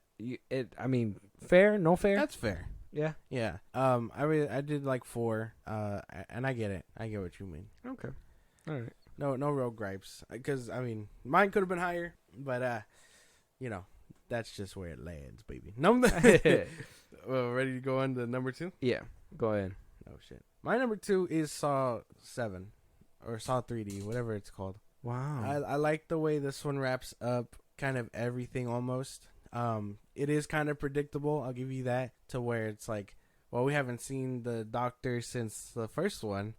I mean, fair, no fair. That's fair. Yeah. I did like 4. And I get it. I get what you mean. Okay. All right. No real gripes. Because I mean, mine could have been higher, but that's just where it lands, baby. No. Well, ready to go on to number 2? Yeah. Go ahead. Oh shit. My number 2 is Saw 7 or Saw 3D, whatever it's called. Wow. I like the way this one wraps up kind of everything almost. It is kind of predictable, I'll give you that, to where it's like, well, we haven't seen the doctor since the first one.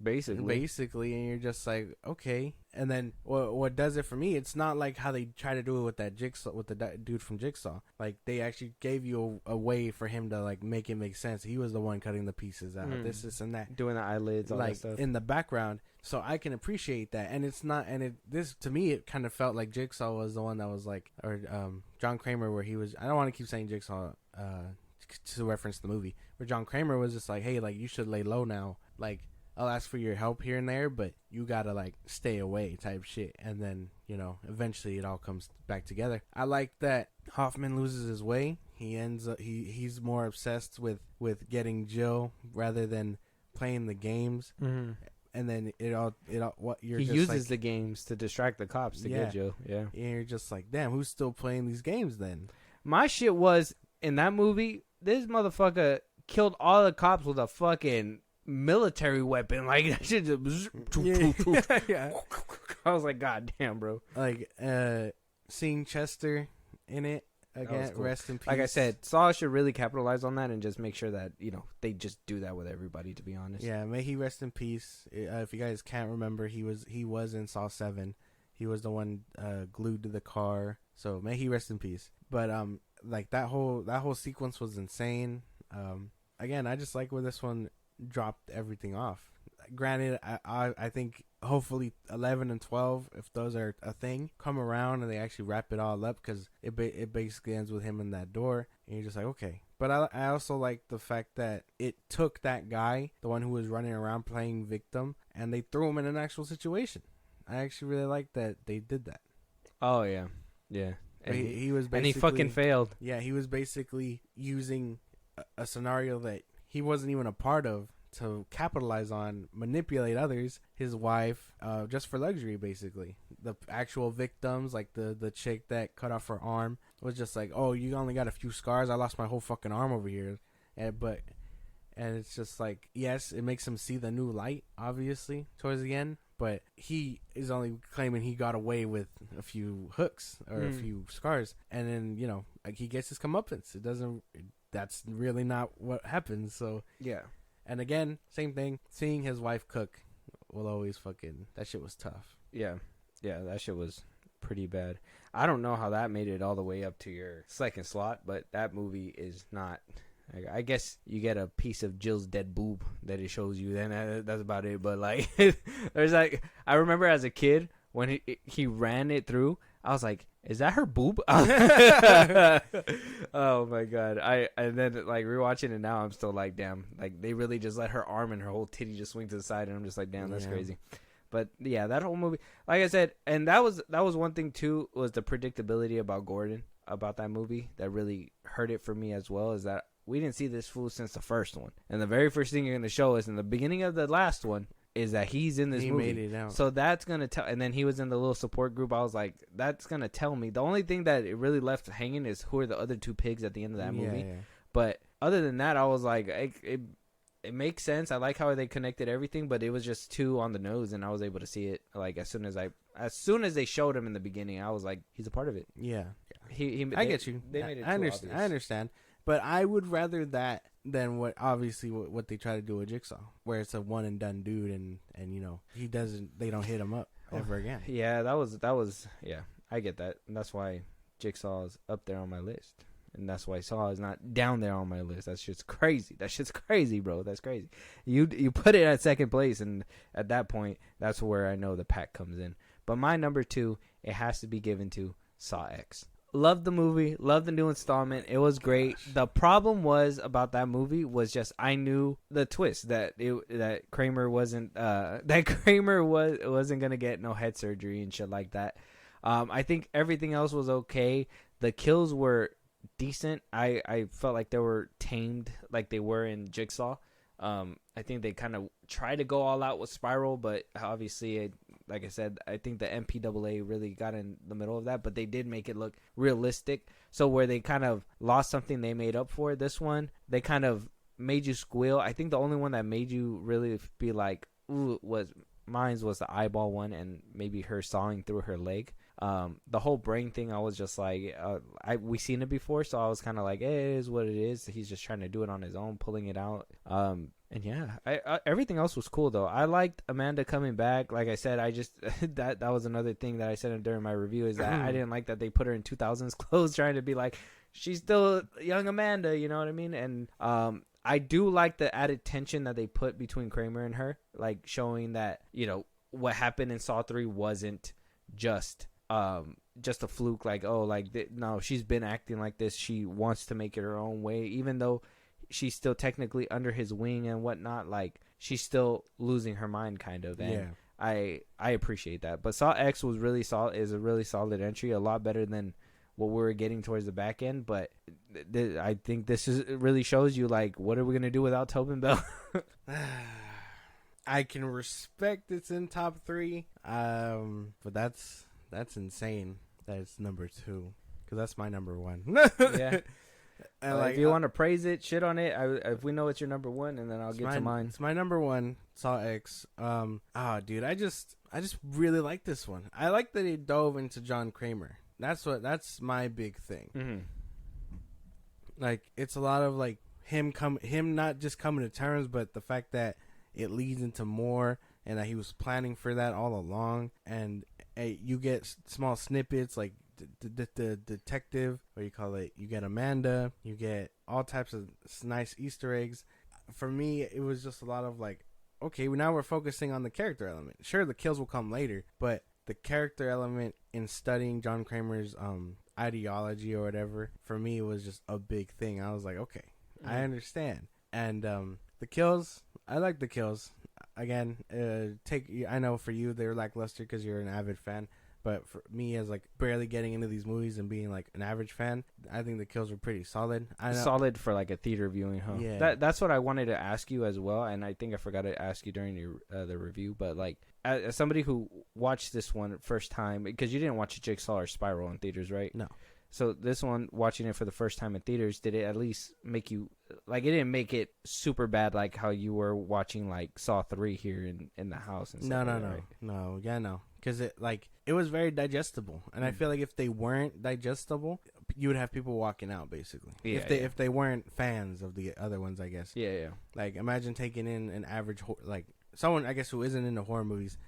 Basically, and you're just like, okay. And then what does it for me, it's not like how they try to do it with that Jigsaw, with the dude from Jigsaw. Like, they actually gave you a way for him to like make it make sense. He was the one cutting the pieces out, this and that, doing the eyelids, all like that stuff in the background. So I can appreciate that. And it's not, and this to me, it kind of felt like Jigsaw was the one that was like, or John Kramer, where he was, I don't want to keep saying Jigsaw to reference the movie, where John Kramer was just like, hey, like, you should lay low now, like, I'll ask for your help here and there, but you gotta like stay away type shit. And then, eventually it all comes back together. I like that Hoffman loses his way. He ends up, he's more obsessed with getting Jill rather than playing the games. Mm-hmm. And then he uses like, the games to distract the cops to get Jill. Yeah. And you're just like, damn, who's still playing these games then? My shit was, in that movie, this motherfucker killed all the cops with a fucking military weapon. Like, that shit just yeah. I was like, god damn, bro. Like, seeing Chester in it again, cool. Rest in peace. Like I said, Saw should really capitalize on that and just make sure that they just do that with everybody, to be honest. Yeah, may he rest in peace. If you guys can't remember, he was in Saw 7. He was the one glued to the car, so may he rest in peace. But like that whole sequence was insane. Again, I just like where this one dropped everything off. Granted, I think hopefully 11 and 12, if those are a thing, come around and they actually wrap it all up, because it basically ends with him in that door, and you're just like, okay. But I also like the fact that it took that guy, the one who was running around playing victim, and they threw him in an actual situation. I actually really like that they did that. Oh yeah. And he was basically, and he fucking failed. Yeah, he was basically using a scenario that he wasn't even a part of to capitalize on, manipulate others, his wife, just for luxury, basically. The actual victims, like the chick that cut off her arm, was just like, oh, you only got a few scars, I lost my whole fucking arm over here. And it's just like, yes, it makes him see the new light, obviously, towards the end, but he is only claiming he got away with a few hooks or a few scars, and then, like, he gets his comeuppance. That's really not what happens. So yeah. And again, same thing. Seeing his wife cook will always fucking, that shit was tough. Yeah. Yeah, that shit was pretty bad. I don't know how that made it all the way up to your second slot, but that movie is not. I guess you get a piece of Jill's dead boob that it shows you. Then that's about it. But like, there's like, I remember as a kid when he ran it through, I was like, is that her boob? Oh my god! And then like rewatching it now, I'm still like, damn, like they really just let her arm and her whole titty just swing to the side, and I'm just like, damn, that's crazy. But yeah, that whole movie, like I said, and that was one thing too, was the predictability about Gordon, about that movie that really hurt it for me as well. Is that we didn't see this fool since the first one, and the very first thing you're gonna show us in the beginning of the last one is that he's in this movie. He made it out. So that's gonna tell. And then he was in the little support group. I was like, that's gonna tell me. The only thing that it really left hanging is who are the other two pigs at the end of that movie. Yeah. But other than that, I was like, it makes sense. I like how they connected everything, but it was just too on the nose, and I was able to see it like as soon as they showed him in the beginning, I was like, he's a part of it. Yeah. I get you. They made it I understand. But I would rather that than what they try to do with Jigsaw, where it's a one and done dude, and they don't hit him up ever again. Yeah, that was yeah, I get that. And that's why Jigsaw is up there on my list. And that's why Saw is not down there on my list. That's just crazy. That shit's crazy, bro. That's crazy. You put it at second place, and at that point, that's where I know the pack comes in. But my number 2, it has to be given to Saw X. Loved the movie. Loved the new installment. It was great. The problem was about that movie was just I knew the twist that Kramer wasn't wasn't gonna get no head surgery and shit like that. I think everything else was okay. The kills were decent. I felt like they were tamed like they were in Jigsaw. I think they kind of tried to go all out with Spiral, but obviously, like I said, I think the MPAA really got in the middle of that, but they did make it look realistic. So where they kind of lost something, they made up for it. This one, they kind of made you squeal. I think the only one that made you really be like, ooh, was the eyeball one, and maybe her sawing through her leg. The whole brain thing, I was just like, we seen it before, so I was kind of like, it is what it is. He's just trying to do it on his own, pulling it out. And yeah, everything else was cool though. I liked Amanda coming back. Like I said, I just that was another thing that I said during my review, is that I didn't like that they put her in 2000s clothes, trying to be like she's still young Amanda. You know what I mean? And I do like the added tension that they put between Kramer and her, like showing that what happened in Saw 3 wasn't just a fluke. Like, no, she's been acting like this. She wants to make it her own way, even though she's still technically under his wing and whatnot. Like, she's still losing her mind, kind of. And yeah, I appreciate that. But Saw X was is a really solid entry, a lot better than what we were getting towards the back end. But I think this really shows you, like, what are we gonna do without Tobin Bell? I can respect it's in top 3, but that's insane that it's number 2, because that's my number 1. Yeah. If you want to praise it, shit on it, if we know it's your number 1, and then I'll get to mine. It's my number 1, Saw X. Dude, I just really like this one. I like that he dove into John Kramer. That's my big thing. Mm-hmm. Like, it's a lot of like him not just coming to terms, but the fact that it leads into more, and that he was planning for that all along. And you get small snippets like the detective, what you call it, you get Amanda, you get all types of nice Easter eggs. For me, it was just a lot of like, okay, now we're focusing on the character element. Sure, the kills will come later, but the character element in studying John Kramer's ideology or whatever, for me, was just a big thing. I was like, okay, I understand. And the kills, I like the kills. Again, I know for you they're lackluster because you're an avid fan. But for me, as like barely getting into these movies and being like an average fan, I think the kills were pretty solid. Solid for like a theater viewing, huh? Yeah. That's what I wanted to ask you as well, and I think I forgot to ask you during the review. But like, as somebody who watched this one first time, because you didn't watch Jigsaw or Spiral in theaters, right? No. So this one, watching it for the first time in theaters, did it at least make you, like, it didn't make it super bad like how you were watching like Saw 3 here in the house and stuff? No. Because it was very digestible, and I feel like if they weren't digestible, you would have people walking out basically. Yeah, if they weren't fans of the other ones, I guess. Yeah. Like, imagine taking in an average someone, I guess, who isn't into horror movies,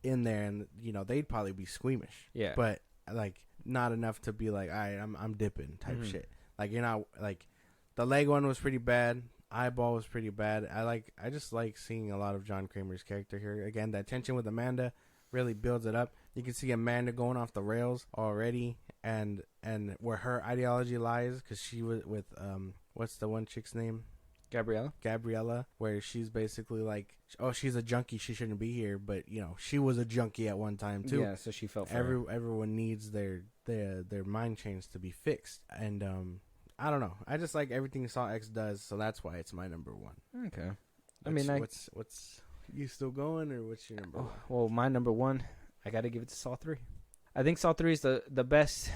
in there, and they'd probably be squeamish. Yeah. But like not enough to be like, all right, I'm dipping type shit. Like you're not like the leg one was pretty bad. Eyeball was pretty bad. I just like seeing a lot of John Kramer's character here. Again, that tension with Amanda really builds it up. You can see Amanda going off the rails already, and where her ideology lies, because she was with what's the one chick's name? Gabriella, where she's basically like, oh, she's a junkie, she shouldn't be here, but she was a junkie at one time too. Yeah, so she felt everyone needs their mind change to be fixed, and I don't know. I just like everything Saw X does, so that's why it's my number one. Okay. What's you still going, or what's your number one? Well, my number one, I got to give it to Saw 3. I think Saw 3 is the best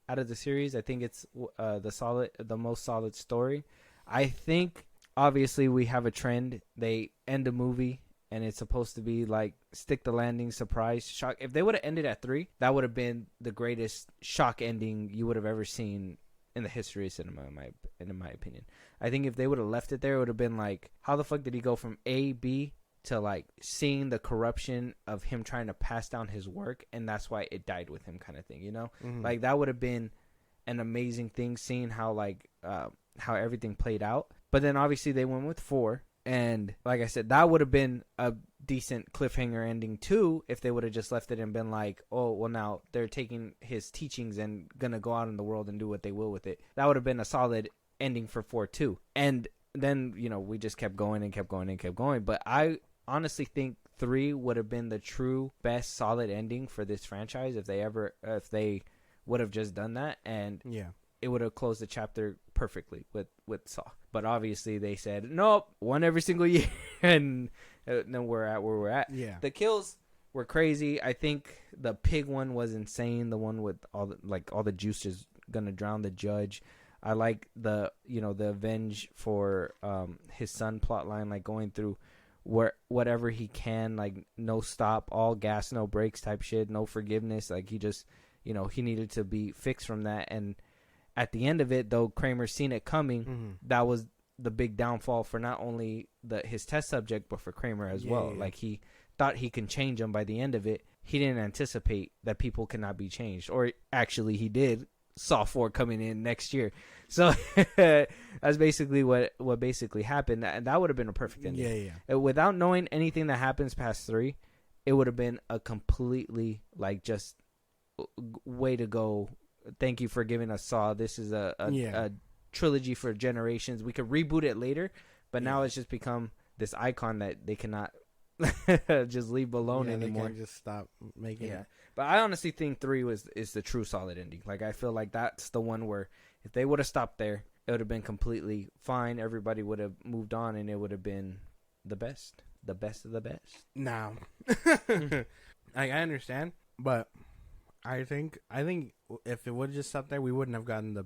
out of the series. I think it's the most solid story. I think obviously we have a trend. They end a movie and it's supposed to be like stick the landing, surprise, shock. If they would have ended at 3, that would have been the greatest shock ending you would have ever seen in the history of cinema, in my opinion. I think if they would have left it there, it would have been like, how the fuck did he go from A, B to like seeing the corruption of him trying to pass down his work, and that's why it died with him, kind of thing, Like that would have been an amazing thing, seeing how how everything played out. But then obviously they went with 4, and like I said, that would have been a decent cliffhanger ending too, if they would have just left it and been like, oh well, now they're taking his teachings and gonna go out in the world and do what they will with it. That would have been a solid ending for 4 too. And then we just kept going and kept going and kept going. But I honestly think 3 would have been the true best solid ending for this franchise if they would have just done that, and it would have closed the chapter perfectly with Saw. But obviously they said nope, one every single year, and then we're at where we're at. Yeah, the kills were crazy. I think the pig one was insane. The one with all the juice is gonna drown the judge. I like the avenge for his son plot line, like going through whatever he can, like no stop, all gas, no brakes type shit, no forgiveness. Like he just he needed to be fixed from that. And at the end of it, though, Kramer seen it coming. That was the big downfall for not only his test subject, but for Kramer as well. Yeah. Like he thought he can change him. By the end of it, he didn't anticipate that people cannot be changed, or actually he did. Saw 4 coming in next year, so that's basically what basically happened, and that would have been a perfect ending. Yeah. Without knowing anything that happens past 3, it would have been a completely just way to go. Thank you for giving us Saw. This is a trilogy for generations. We could reboot it later, but now it's just become this icon that they cannot just leave alone anymore. They can't just stop making it. But I honestly think 3 is the true solid ending. Like I feel like that's the one where if they would have stopped there, it would have been completely fine. Everybody would have moved on, and it would have been the best of the best. Now, I understand, but I think if it would have just stopped there, we wouldn't have gotten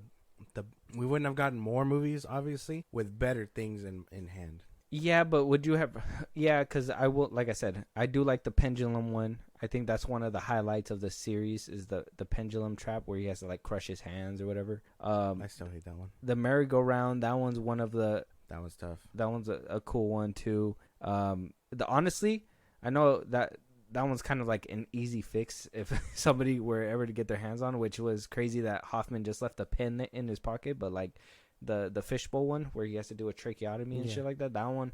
we wouldn't have gotten more movies, obviously, with better things in hand. Yeah, but would you have? Yeah, because I will. Like I said, I do like the pendulum one. I think that's one of the highlights of the series is the pendulum trap where he has to crush his hands or whatever. I still hate that one. The merry-go-round, that one's one of the. That one's tough. That one's a cool one too. Honestly, I know that one's kind of like an easy fix if somebody were ever to get their hands on, which was crazy that Hoffman just left a pen in his pocket, but the fishbowl one where he has to do a tracheotomy and shit like that. That one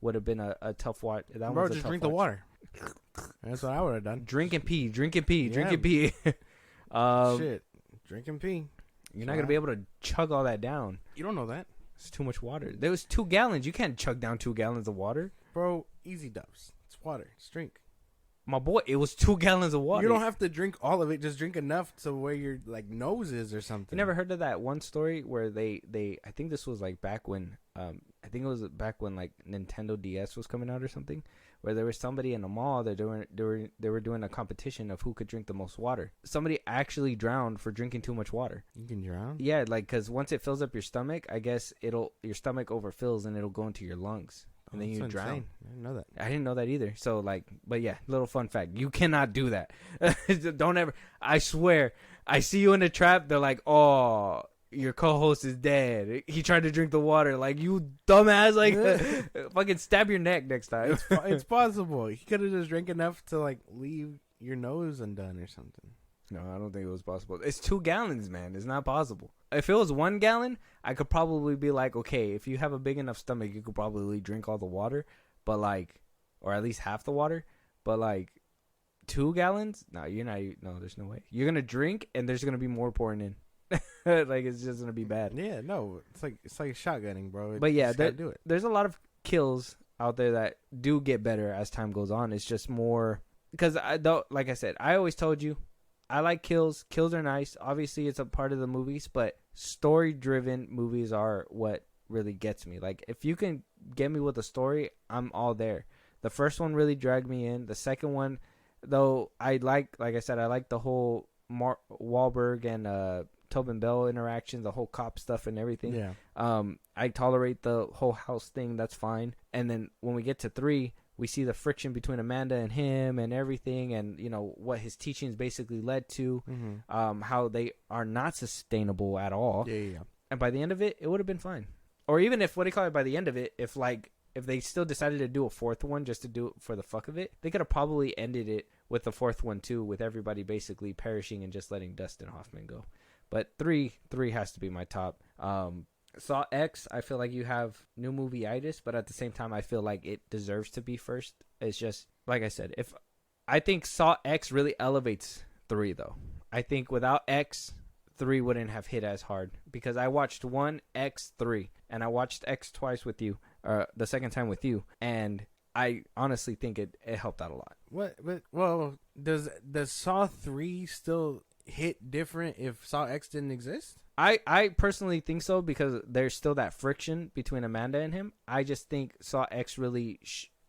would have been a tough watch. Bro, just drink the water. That's what I would have done. Drink and pee. Drink and pee. Drink and pee. Shit. Drink and pee. You're not going to be able to chug all that down. You don't know that. It's too much water. There was 2 gallons. You can't chug down 2 gallons of water. Bro, easy dubs. It's water. Just drink. My boy, it was 2 gallons of water. You don't have to drink all of it. Just drink enough to where your nose is or something. You never heard of that one story where they I think this was back when Nintendo DS was coming out or something, where there was somebody in a mall that they were doing a competition of who could drink the most water. Somebody actually drowned for drinking too much water. You can drown? Yeah, because once it fills up your stomach, I guess your stomach overfills and it'll go into your lungs. And then you drown. Insane. I didn't know that. I didn't know that either. So but yeah, little fun fact. You cannot do that. Don't ever. I swear. I see you in a trap. They're like, oh, your co-host is dead. He tried to drink the water. Like, you dumbass. Like, fucking stab your neck next time. It's possible. He could have just drank enough to, like, leave your nose undone or something. No, I don't think it was possible. It's 2 gallons, man. It's not possible. If it was 1 gallon, I could probably be like, okay, if you have a big enough stomach, you could probably drink all the water. But, like, or at least half the water. But, like, 2 gallons? No, you're not. No, there's no way. You're going to drink, and there's going to be more pouring in. Like, it's just going to be bad. Yeah, no. It's like shotgunning, bro. But, yeah, do it. There's a lot of kills out there that do get better as time goes on. It's just more... Because, like I said, I always told you, I like kills. Kills are nice. Obviously, it's a part of the movies, but story-driven movies are what really gets me. Like, if you can get me with a story, I'm all there. The first one really dragged me in. The second one, though, like I said, I like the whole Mark Wahlberg and Tobin Bell interaction, the whole cop stuff and everything. Yeah. I tolerate the whole house thing. That's fine. And then when we get to 3... we see the friction between Amanda and him and everything, and, you know, what his teachings basically led to, how they are not sustainable at all. Yeah. And by the end of it, it would have been fine. Or even if, by the end of it, if they still decided to do a 4th one just to do it for the fuck of it, they could have probably ended it with the 4th one too, with everybody basically perishing and just letting Dustin Hoffman go. But 3 has to be my top. Saw X, I feel like you have new movie-itis, but at the same time, I feel like it deserves to be first. It's just, like I said, I think Saw X really elevates 3, though. I think without X, 3 wouldn't have hit as hard, because I watched 1, X, 3, and I watched X twice with you, the second time with you, and I honestly think it helped out a lot. Well, does Saw 3 still hit different if Saw X didn't exist? I personally think so, because there's still that friction between Amanda and him. I just think Saw X really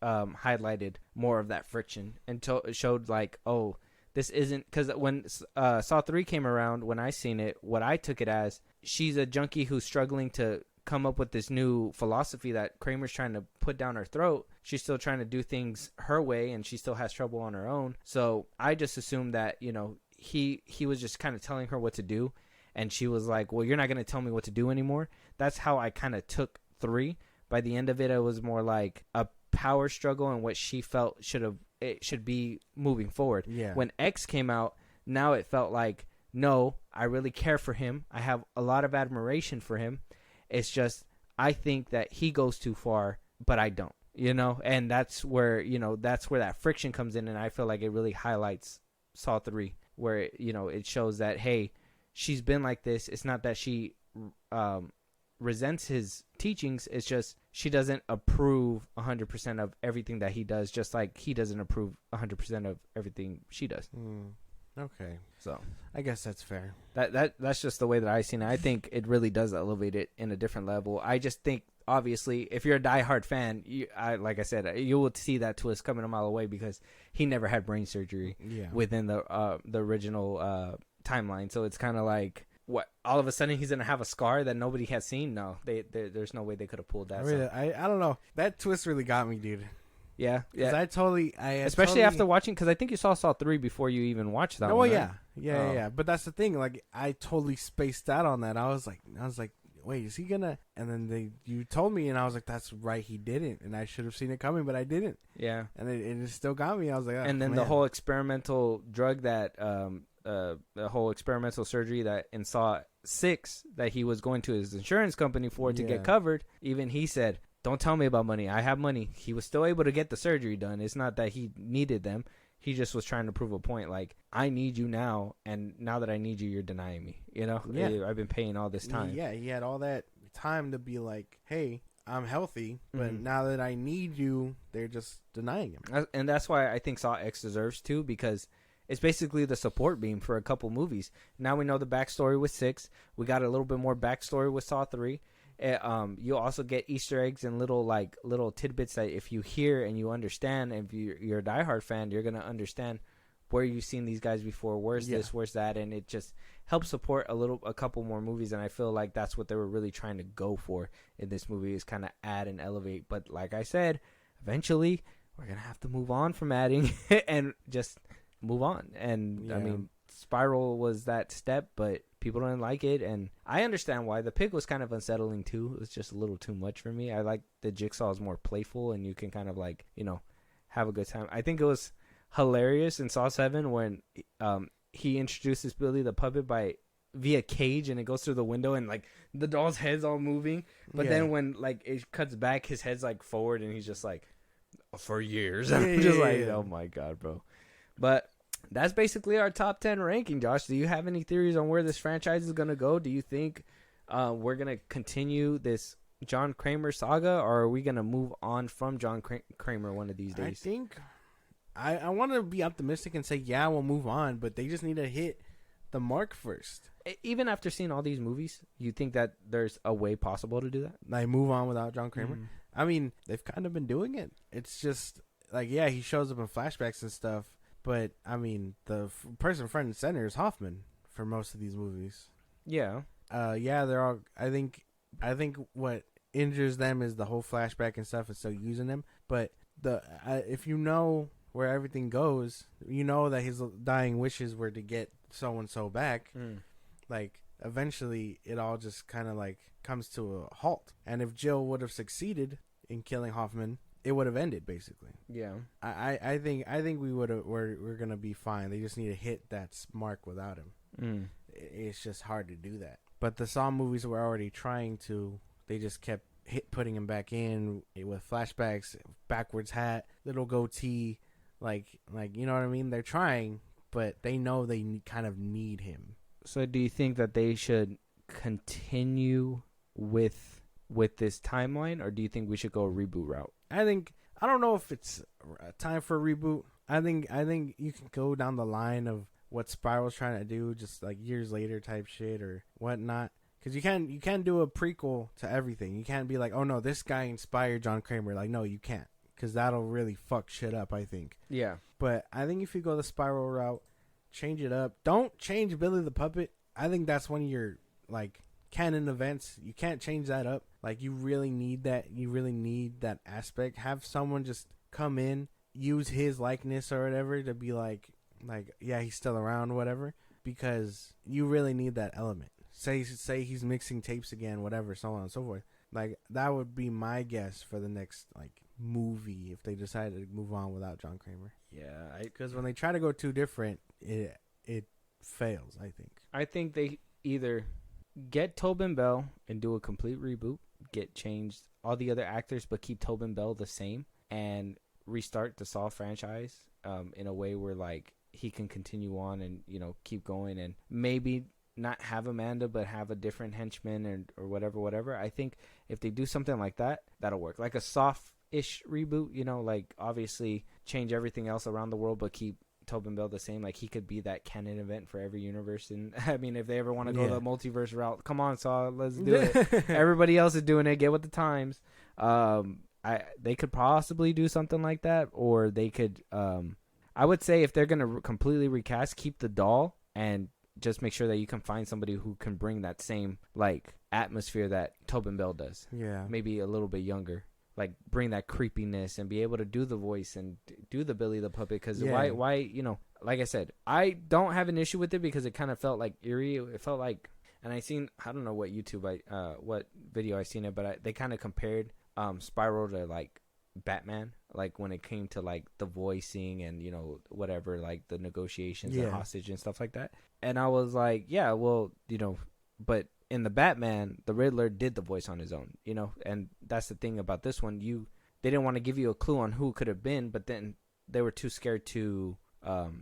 highlighted more of that friction until it showed, like, oh, this isn't... Because when Saw 3 came around, when I seen it, what I took it as, she's a junkie who's struggling to come up with this new philosophy that Kramer's trying to put down her throat. She's still trying to do things her way, and she still has trouble on her own. So I just assumed that, you know, he was just kind of telling her what to do. And she was like, well, you're not going to tell me what to do anymore. That's how I kind of took 3. By the end of it, it was more like a power struggle and what she felt it should be moving forward. Yeah. When X came out, now it felt like, no, I really care for him. I have a lot of admiration for him. It's just, I think that he goes too far, but I don't, you know? And that's where, you know, that friction comes in. And I feel like it really highlights Saw 3, where, you know, it shows that, hey, she's been like this. It's not that she resents his teachings. It's just she doesn't approve 100% of everything that he does, just like he doesn't approve 100% of everything she does. Okay. So I guess that's fair. That's just the way that I seen it. I think it really does elevate it in a different level. I just think, obviously, if you're a diehard fan, like I said, you will see that twist coming a mile away, because he never had brain surgery within the original timeline. So it's kind of like, what, all of a sudden he's gonna have a scar that nobody has seen? No, there's no way they could have pulled that. I don't know, that twist really got me, dude. Yeah. Especially after watching, because I think you saw 3 before you even watched that one, right? Yeah. But that's the thing, like, I totally spaced out on that. I was like, wait, is he gonna? And then you told me, and I was like, that's right, he didn't, and I should have seen it coming, but I didn't. Yeah. And it still got me. I was like, oh, and then man. the whole experimental drug that the whole experimental surgery that in Saw 6 that he was going to his insurance company for to get covered. Even he said, don't tell me about money. I have money. He was still able to get the surgery done. It's not that he needed them. He just was trying to prove a point. Like, I need you now, and now that I need you, you're denying me. You know? Yeah. I've been paying all this time. Yeah, he had all that time to be like, hey, I'm healthy, but now that I need you, they're just denying him. And that's why I think Saw X deserves 2, because it's basically the support beam for a couple movies. Now we know the backstory with 6. We got a little bit more backstory with Saw 3. You also get Easter eggs and little tidbits that if you hear and you understand, and if you're a diehard fan, you're gonna understand where you've seen these guys before. Where's this? Where's that? And it just helps support a couple more movies. And I feel like that's what they were really trying to go for in this movie, is kind of add and elevate. But like I said, eventually we're gonna have to move on from adding and just move on. And I mean, Spiral was that step, but people didn't like it, and I understand why. The pig was kind of unsettling too. It was just a little too much for me. I like the Jigsaw is more playful, and you can kind of like, you know, have a good time. I think it was hilarious in Saw 7 when he introduces Billy the puppet via cage, and it goes through the window, and like the doll's head's all moving, but then when like it cuts back, his head's like forward, and he's just like, for years. I'm just like, oh my god, bro. But that's basically our top 10 ranking. Josh, do you have any theories on where this franchise is gonna go? Do you think we're gonna continue this John Kramer saga, or are we gonna move on from John Kramer one of these days? I think I want to be optimistic and say, yeah, we'll move on, but they just need to hit the mark first. Even after seeing all these movies, you think that there's a way possible to do that? Like, move on without John Kramer? I mean, they've kind of been doing it. It's just, like, yeah, he shows up in flashbacks and stuff, but, I mean, the person front and center is Hoffman for most of these movies. Yeah. Yeah, they're all, I think what injures them is the whole flashback and stuff is still using them, but if you know where everything goes, you know that his dying wishes were to get so-and-so back. Like, eventually it all just kind of like comes to a halt, and if Jill would have succeeded in killing Hoffman, it would have ended basically. Yeah. I think we're gonna be fine. They just need to hit that mark without him. It's just hard to do that, but the Saw movies were already trying to. They just kept putting him back in with flashbacks, backwards hat, little goatee, like you know what I mean. They're trying, but they know they kind of need him. So do you think that they should continue with this timeline, or do you think we should go a reboot route? I don't know if it's time for a reboot. I think you can go down the line of what Spiral's trying to do, just like years later type shit or whatnot. Because you can't do a prequel to everything. You can't be like, oh no, this guy inspired John Kramer. Like, no, you can't, because that'll really fuck shit up, I think. Yeah. But I think if you go the Spiral route, change it up. Don't change Billy the Puppet. I think that's one of your like canon events. You can't change that up. Like, you really need that. You really need that aspect. Have someone just come in, use his likeness or whatever to be like yeah, he's still around, whatever. Because you really need that element. Say he's mixing tapes again, whatever, so on and so forth. Like, that would be my guess for the next like movie if they decided to move on without John Kramer. Yeah, because when they try to go too different, it fails. I think they either get Tobin Bell and do a complete reboot, get changed all the other actors, but keep Tobin Bell the same, and restart the Saw franchise in a way where like he can continue on and, you know, keep going, and maybe not have Amanda but have a different henchman or whatever. I think if they do something like that, that'll work. Like a soft-ish reboot, you know, like obviously change everything else around the world but keep Tobin Bell the same. Like, he could be that canon event for every universe. And I mean, if they ever want to go the multiverse route, come on, Saw, let's do it. Everybody else is doing it. Get with the times. They could possibly do something like that, or they could. I would say if they're gonna completely recast, keep the doll and just make sure that you can find somebody who can bring that same like atmosphere that Tobin Bell does. Yeah, maybe a little bit younger. Like, bring that creepiness and be able to do the voice and do the Billy the Puppet. Because why, you know, like I said, I don't have an issue with it because it kind of felt like eerie. It felt like, and I don't know what what video I seen it, but they kind of compared Spiral to like Batman, like when it came to like the voicing and, you know, whatever, like the negotiations and hostage and stuff like that. And I was like, yeah, well, you know, but in the Batman, the Riddler did the voice on his own, you know, and that's the thing about this one. They didn't want to give you a clue on who it could have been, but then they were too scared to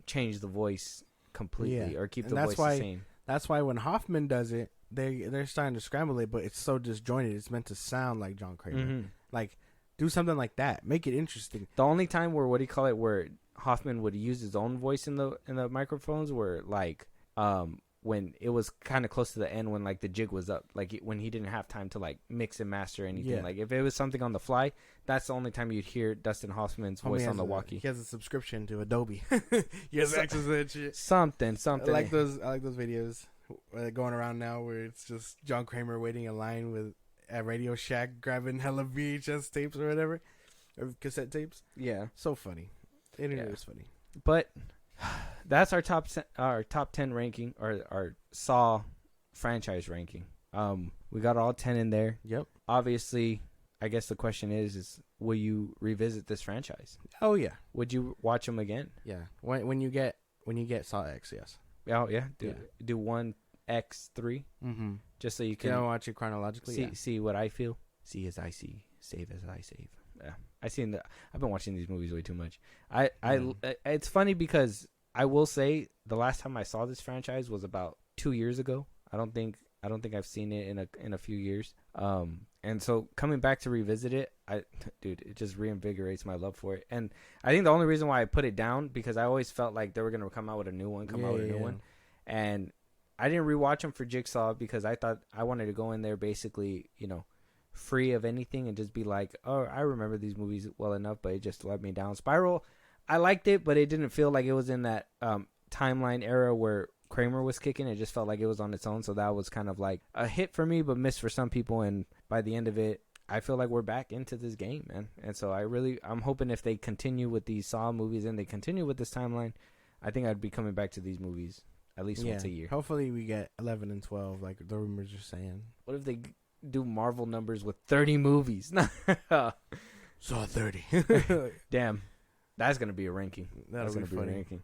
change the voice completely or keep the voice the same. That's why when Hoffman does it, they're starting to scramble it, but it's so disjointed. It's meant to sound like John Kramer. Mm-hmm. Like, do something like that. Make it interesting. The only time where where Hoffman would use his own voice in the microphones were like when it was kind of close to the end, when like the jig was up, like when he didn't have time to like mix and master anything. Yeah. Like if it was something on the fly, that's the only time you'd hear Dustin Hoffman's voice on the walkie. He has a subscription to Adobe. He has access to that shit. Something. I like those videos going around now where it's just John Kramer waiting in line at Radio Shack grabbing hella VHS tapes or whatever, or cassette tapes. Yeah, so funny. It is funny. But that's our top 10 ranking, or our Saw franchise ranking. We got all 10 in there. Yep. Obviously, I guess the question is will you revisit this franchise? Oh yeah. Would you watch them again? Yeah. When you get Saw X, yes. Oh yeah. Do 1x3. Mm-hmm. Just so you Can can I watch it chronologically? see what I feel. See as I see. Save as I save. Yeah. I've been watching these movies way too much. It's funny because I will say the last time I saw this franchise was about 2 years ago. I don't think I've seen it in a few years. And so coming back to revisit it, it just reinvigorates my love for it. And I think the only reason why I put it down because I always felt like they were gonna come out with a new one, and I didn't rewatch them for Jigsaw because I thought I wanted to go in there basically, free of anything and just be like, oh, I remember these movies well enough, but it just let me down. Spiral, I liked it, but it didn't feel like it was in that timeline era where Kramer was kicking. It just felt like it was on its own, so that was kind of like a hit for me, but missed for some people. And by the end of it, I feel like we're back into this game, man. And so I'm hoping if they continue with these Saw movies and they continue with this timeline, I think I'd be coming back to these movies at least once a year. Hopefully we get 11 and 12 like the rumors are saying. What if they do Marvel numbers with 30 movies? Saw 30. Damn. That's going to be a ranking. That's going to be funny. A ranking.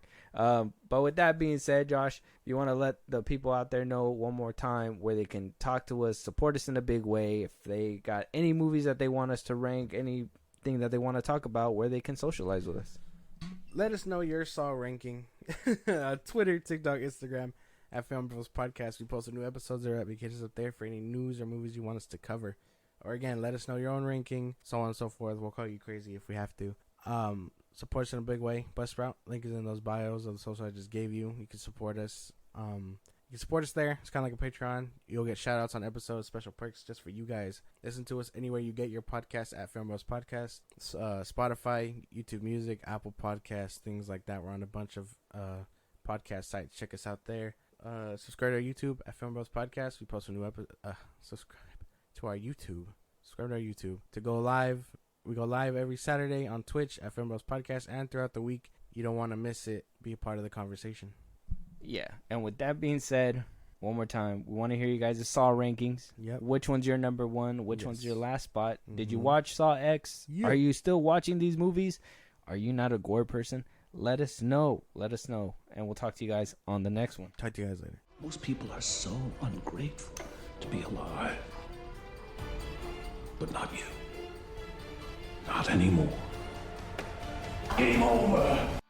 But with that being said, Josh, if you want to let the people out there know one more time where they can talk to us, support us in a big way, if they got any movies that they want us to rank, anything that they want to talk about, where they can socialize with us. Let us know your Saw ranking. Twitter, TikTok, Instagram, at FIlmBros Podcast. We post new episodes there. We catch us up there for any news or movies you want us to cover. Or again, let us know your own ranking, so on and so forth. We'll call you crazy if we have to. Support us in a big way. Buzzsprout, link is in those bios of the social I just gave you. You can support us. You can support us there. It's kind of like a Patreon. You'll get shout outs on episodes, special perks just for you guys. Listen to us anywhere you get your podcast at FIlmBros Podcast. Spotify, YouTube Music, Apple Podcasts, things like that. We're on a bunch of podcast sites. Check us out there. Subscribe to our YouTube at FIlmBros Podcast. We post a new episode. Subscribe to our YouTube. Subscribe to our YouTube. To go live. We go live every Saturday on Twitch at FIlmBros Podcast and throughout the week. You don't want to miss it. Be a part of the conversation. Yeah, and with that being said, one more time, we want to hear you guys' Saw rankings. Yep. Which one's your number one? Which one's your last spot? Mm-hmm. Did you watch Saw X? Yeah. Are you still watching these movies? Are you not a gore person? Let us know. Let us know. And we'll talk to you guys on the next one. Talk to you guys later. Most people are so ungrateful to be alive. But not you. Not anymore. Game over.